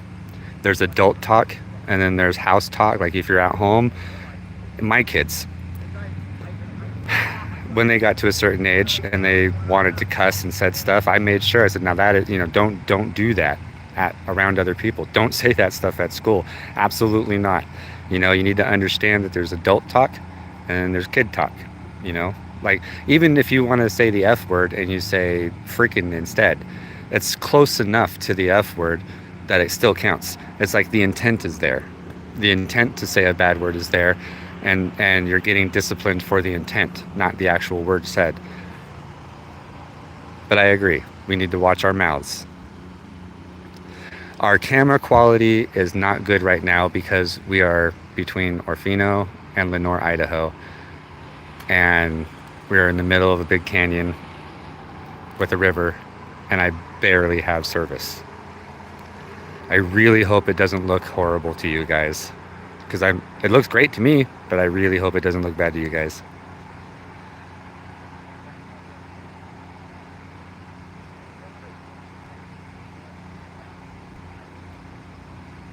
There's adult talk and then there's house talk. Like if you're at home, my kids, when they got to a certain age and they wanted to cuss and said stuff, I made sure, I said, now that is, don't do that. around other people. Don't say that stuff at school. Absolutely not. You know, you need to understand that there's adult talk and there's kid talk. You know, like even if you want to say the F word and you say freaking instead, it's close enough to the F word that it still counts. It's like the intent is there. The intent to say a bad word is there, and you're getting disciplined for the intent, not the actual word said. But I agree. We need to watch our mouths. Our camera quality is not good right now because we are between Orfino and Lenore, Idaho. And we're in the middle of a big canyon with a river, and I barely have service. I really hope it doesn't look horrible to you guys, because it looks great to me, but I really hope it doesn't look bad to you guys.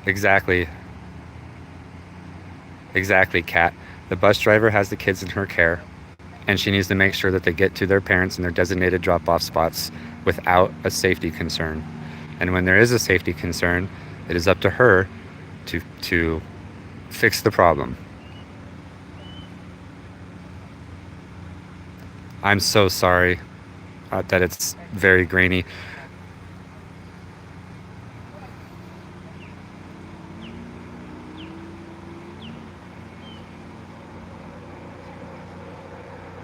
Exactly. Exactly, Kat. The bus driver has the kids in her care, and she needs to make sure that they get to their parents in their designated drop-off spots without a safety concern. And when there is a safety concern, it is up to her to fix the problem. I'm so sorry that it's very grainy.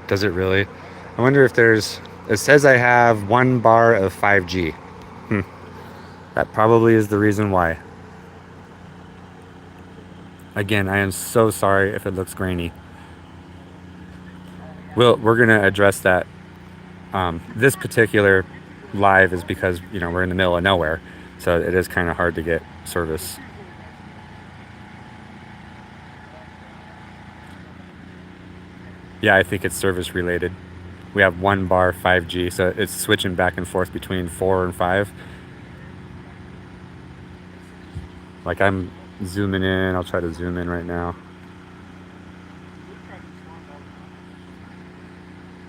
Does it really? I wonder if there's... It says I have 1 bar of 5G. That probably is the reason why. Again, I am so sorry if it looks grainy. We're going to address that. This particular live is because, you know, we're in the middle of nowhere, so it is kind of hard to get service. Yeah, I think it's service related. We have 1 bar 5G, so it's switching back and forth between 4 and 5. Like I'm zooming in. I'll try to zoom in right now.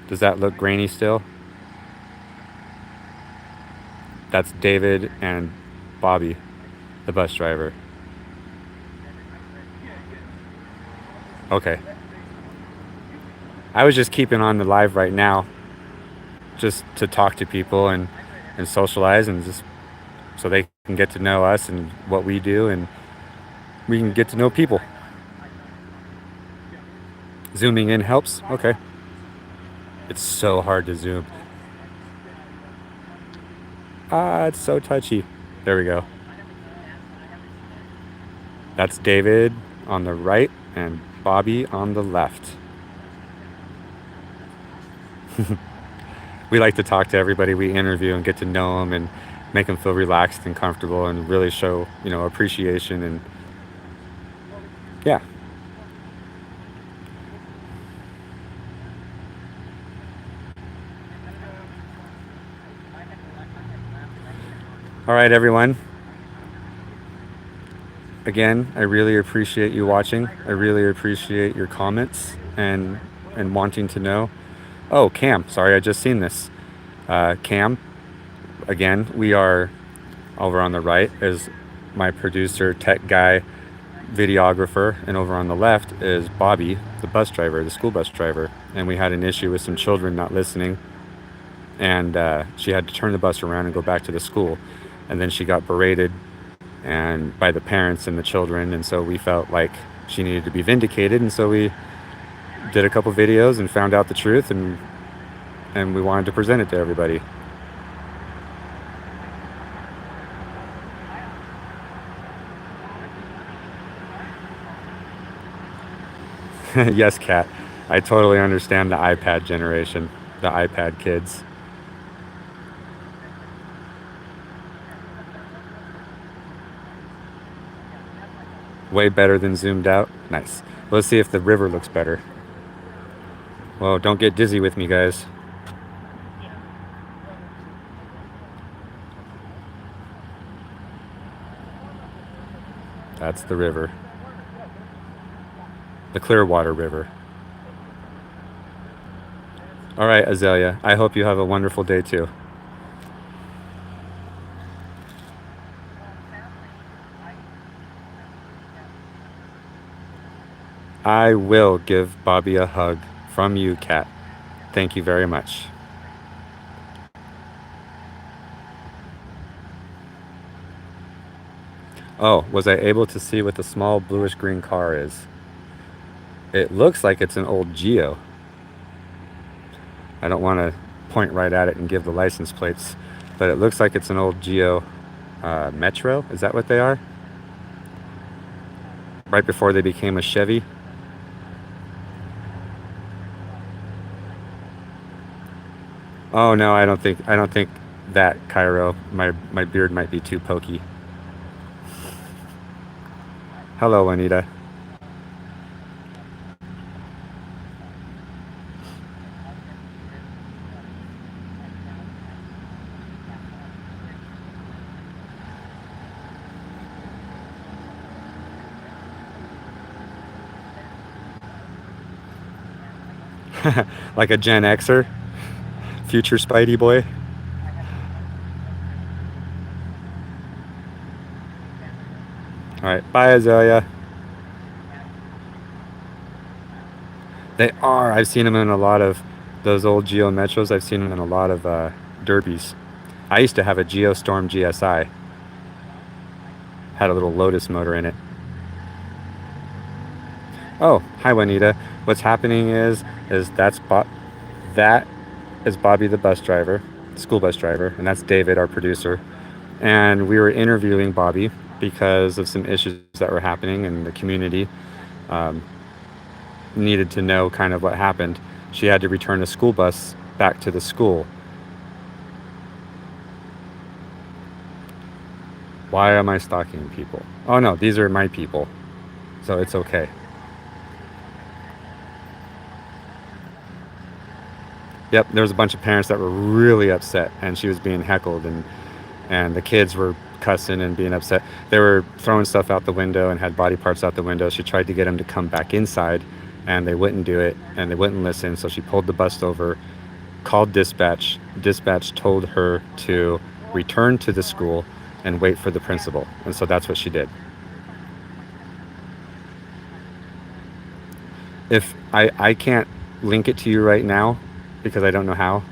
Does that look grainy still? That's David and Bobby, the bus driver. Okay. I was just keeping on the live right now, just to talk to people and socialize, and just so they can get to know us and what we do, and we can get to know people. Zooming in helps? Okay. It's so hard to zoom. It's so touchy. There we go. That's David on the right and Bobby on the left. We like to talk to everybody we interview and get to know them and make them feel relaxed and comfortable and really show, you know, appreciation, and yeah. All right, everyone. Again, I really appreciate you watching. I really appreciate your comments and wanting to know. Oh, Cam, sorry, I just seen this. Cam, again, we are over on the right is my producer, tech guy, videographer, and over on the left is Bobby, the bus driver, the school bus driver. And we had an issue with some children not listening, and she had to turn the bus around and go back to the school. And then she got berated and by the parents and the children, and so we felt like she needed to be vindicated, and so we did a couple videos and found out the truth, and we wanted to present it to everybody. Yes, Kat, I totally understand the iPad generation, the iPad kids. Way better than zoomed out. Nice. Let's see if the river looks better. Well, don't get dizzy with me, guys. That's the river. The Clearwater River. All right, Azalea, I hope you have a wonderful day too. I will give Bobbi a hug from you, Kat. Thank you very much. Oh, was I able to see what the small bluish green car is? It looks like it's an old Geo. I don't want to point right at it and give the license plates, but it looks like it's an old Geo Metro. Is that what they are? Right before they became a Chevy. Oh no, I don't think that, Cairo. My beard might be too pokey. Hello, Anita. Like a Gen Xer, future Spidey boy. All right, bye, Azalea. They are. I've seen them in a lot of those old Geo Metros. I've seen them in a lot of derbies. I used to have a Geostorm GSI. Had a little Lotus motor in it. Oh, hi, Juanita. What's happening is that is Bobbi the bus driver, school bus driver, and that's David, our producer. And we were interviewing Bobbi because of some issues that were happening in the community. Um, Needed to know kind of what happened. She had to return a school bus back to the school. Why am I stalking people? Oh no, these are my people, so it's okay. Yep, there was a bunch of parents that were really upset, and she was being heckled, and the kids were cussing and being upset. They were throwing stuff out the window and had body parts out the window. She tried to get them to come back inside, and they wouldn't do it, and they wouldn't listen. So she pulled the bus over, called dispatch. Dispatch told her to return to the school and wait for the principal, and so that's what she did. If I can't link it to you right now because I don't know how,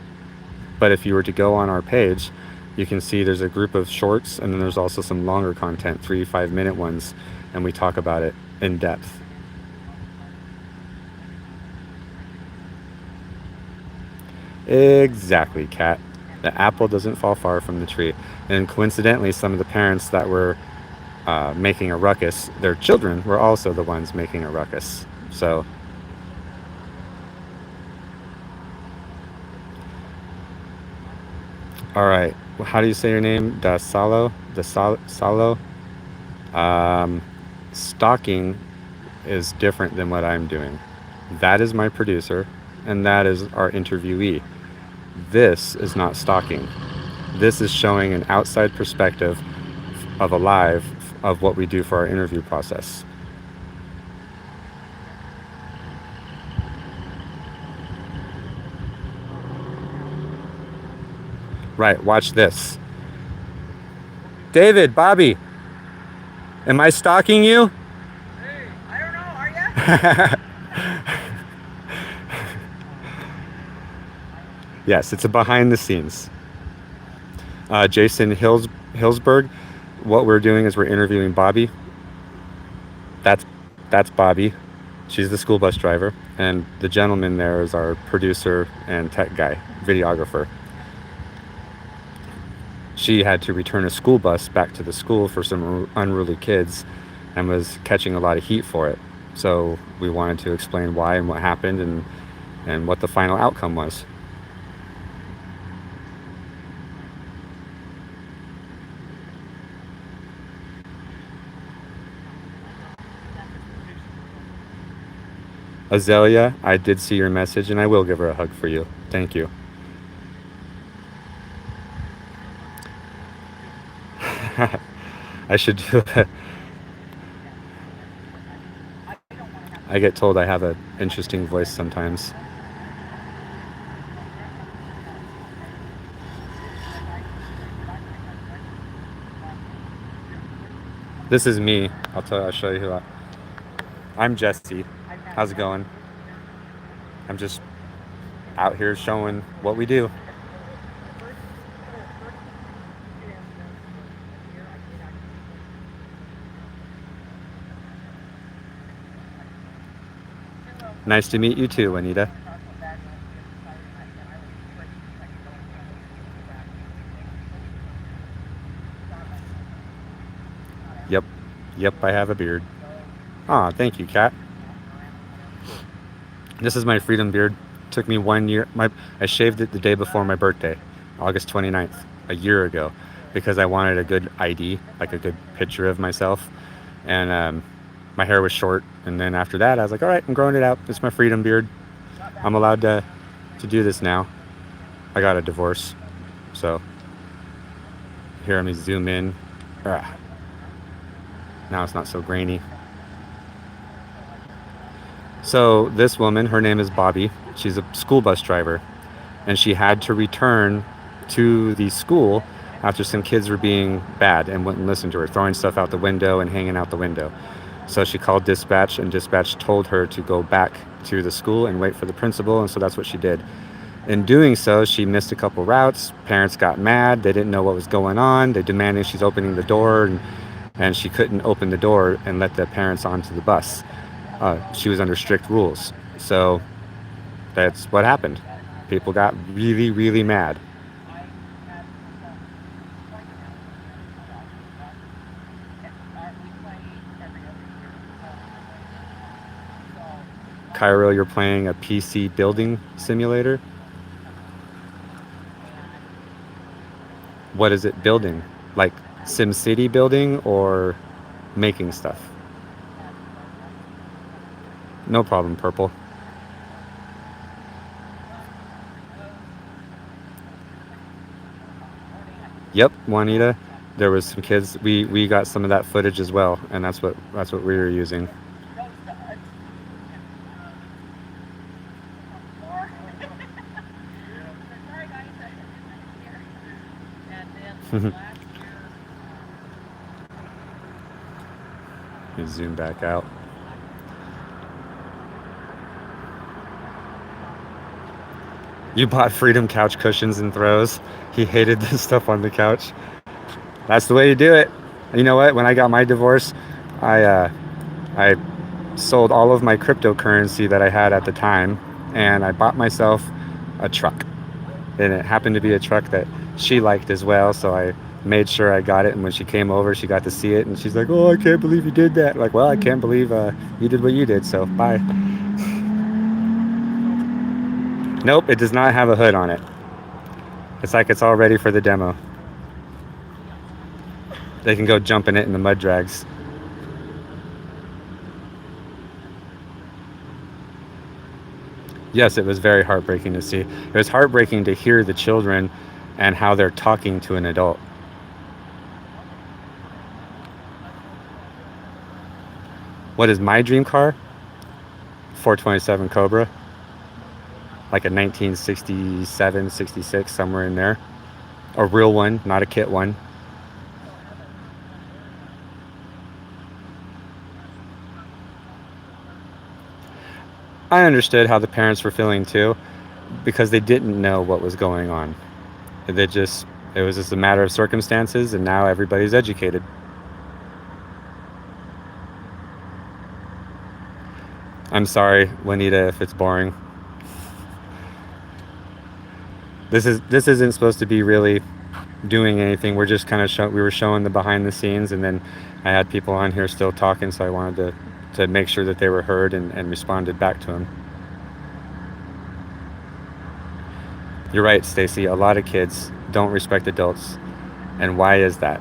but if you were to go on our page, you can see there's a group of shorts, and then there's also some longer content, 3 5 minute ones, and we talk about it in depth. Exactly, Kat. The apple doesn't fall far from the tree. And coincidentally, some of the parents that were making a ruckus, their children were also the ones making a ruckus. So, all right. How do you say your name? Da Salo? Salo? Um, Stalking is different than what I'm doing. That is my producer, and that is our interviewee. This is not stalking. This is showing an outside perspective of a live of what we do for our interview process. Right, watch this. David, Bobbi, am I stalking you? Hey, I don't know, are ya? Yes, it's a behind the scenes. Jason Hillsberg, what we're doing is we're interviewing Bobbi. That's that's Bobbi. She's the school bus driver, and the gentleman there is our producer and tech guy, videographer. She had to return a school bus back to the school for some unruly kids, and was catching a lot of heat for it. So we wanted to explain why and what happened, and what the final outcome was. Azalea, I did see your message, and I will give her a hug for you. Thank you. I should do that. I get told I have an interesting voice sometimes. This is me. I'll show you who I'm Jesse. How's it going? I'm just out here showing what we do. Nice to meet you too, Anita. Yep. Yep, I have a beard. Aw, thank you, Kat. This is my freedom beard. Took me 1 year. I shaved it the day before my birthday, August 29th, a year ago, because I wanted a good ID, like a good picture of myself. And my hair was short. And then after that, I was like, all right, I'm growing it out. It's my freedom beard. I'm allowed to do this now. I got a divorce. So here, let me zoom in. Ah, now it's not so grainy. So this woman, her name is Bobbi. She's a school bus driver, and she had to return to the school after some kids were being bad and wouldn't listen to her, throwing stuff out the window and hanging out the window. So she called dispatch, and dispatch told her to go back to the school and wait for the principal, and so that's what she did. In doing so, she missed a couple routes. Parents got mad. They didn't know what was going on. They demanded she's opening the door, and she couldn't open the door and let the parents onto the bus. She was under strict rules. So that's what happened. People got really, really mad. Cairo, you're playing a PC building simulator? What is it building? Like SimCity building or making stuff? No problem, Purple. Yep, Juanita. There was some kids. We got some of that footage as well, and that's what we were using. Let me zoom back out. You bought Freedom couch cushions and throws. He hated this stuff on the couch. That's the way you do it. You know what? When I got my divorce, I sold all of my cryptocurrency that I had at the time, and I bought myself a truck. And it happened to be a truck that she liked as well, so I made sure I got it. And when she came over, she got to see it, and she's like, "Oh, I can't believe you did that." Like, well, I can't believe you did what you did. So bye. Nope, it does not have a hood on it. It's like it's all ready for the demo. They can go jump in it in the mud drags. Yes, it was very heartbreaking to see. It was heartbreaking to hear the children and how they're talking to an adult. What is my dream car? 427 Cobra. Like a 1967, 66, somewhere in there. A real one, not a kit one. I understood how the parents were feeling too, because they didn't know what was going on. It was just a matter of circumstances, and now everybody's educated. I'm sorry, Juanita, if it's boring. This isn't supposed to be really doing anything. We're just kind of we were showing the behind the scenes, and then I had people on here still talking, so I wanted to make sure that they were heard and responded back to them. You're right, Stacy. A lot of kids don't respect adults. And why is that?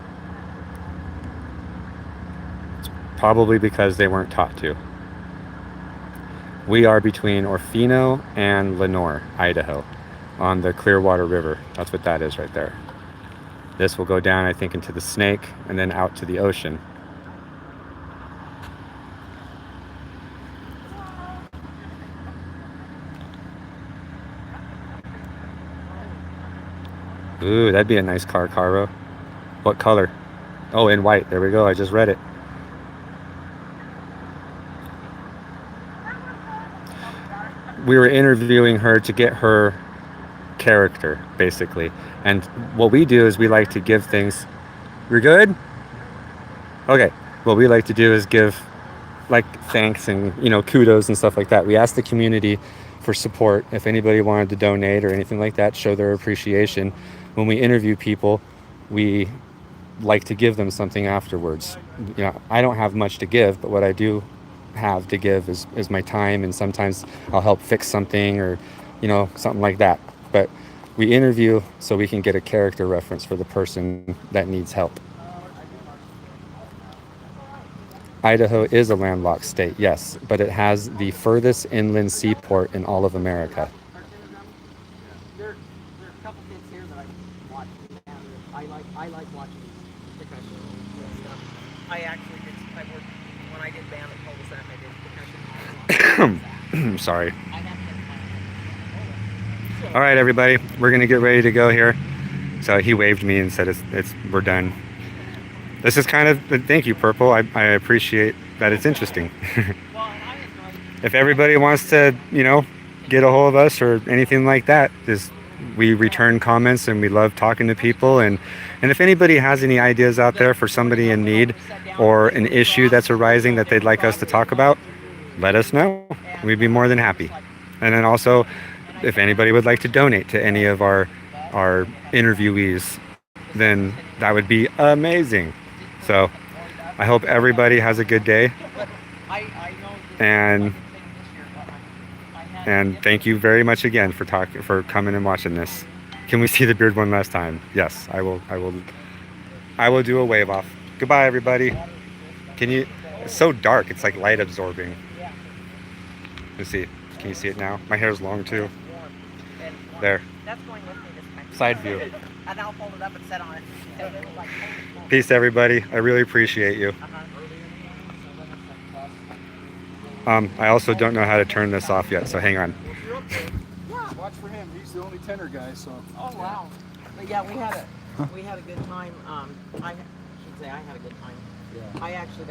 It's probably because they weren't taught to. We are between Orfino and Lenore, Idaho, on the Clearwater River. That's what that is right there. This will go down, I think, into the Snake and then out to the ocean. Ooh, that'd be a nice car, Caro. What color? Oh, in white. There we go. I just read it. we were interviewing her to get her character, basically. And what we do is we like to give things. You're good? Okay. What we like to do is give like thanks and kudos and stuff like that. We ask the community for support. If anybody wanted to donate or anything like that, show their appreciation. When we interview people, we like to give them something afterwards. I don't have much to give, but what I do have to give is my time, and sometimes I'll help fix something or something like that. But we interview so we can get a character reference for the person that needs help. Idaho is a landlocked state, yes, but it has the furthest inland seaport in all of America. There are a couple kids here that I watch. I like watching percussion stuff. I actually worked when I did band at Cul-de-sac. I did percussion. Sorry. All right, everybody, we're gonna get ready to go here. So he waved me and said we're done. This is kind of, thank you, Purple. I appreciate that it's interesting. If everybody wants to, get a hold of us or anything like that, we return comments and we love talking to people. And if anybody has any ideas out there for somebody in need or an issue that's arising that they'd like us to talk about, let us know. We'd be more than happy. And then also, if anybody would like to donate to any of our interviewees, then that would be amazing. So I hope everybody has a good day, and thank you very much again for coming and watching this. Can we see the beard one last time? Yes, I will do a wave off. Goodbye, everybody. It's so dark, it's like light absorbing. Let's see, can you see it now? My hair's long too. There. Side view. And I'll fold it up and set on it. Peace, everybody. I really appreciate you. I also don't know how to turn this off yet, so hang on. Well, if you're up there, watch for him. He's the only tenor guy, so. Oh wow! But yeah, we had a good time. I should say I had a good time. Yeah. I actually.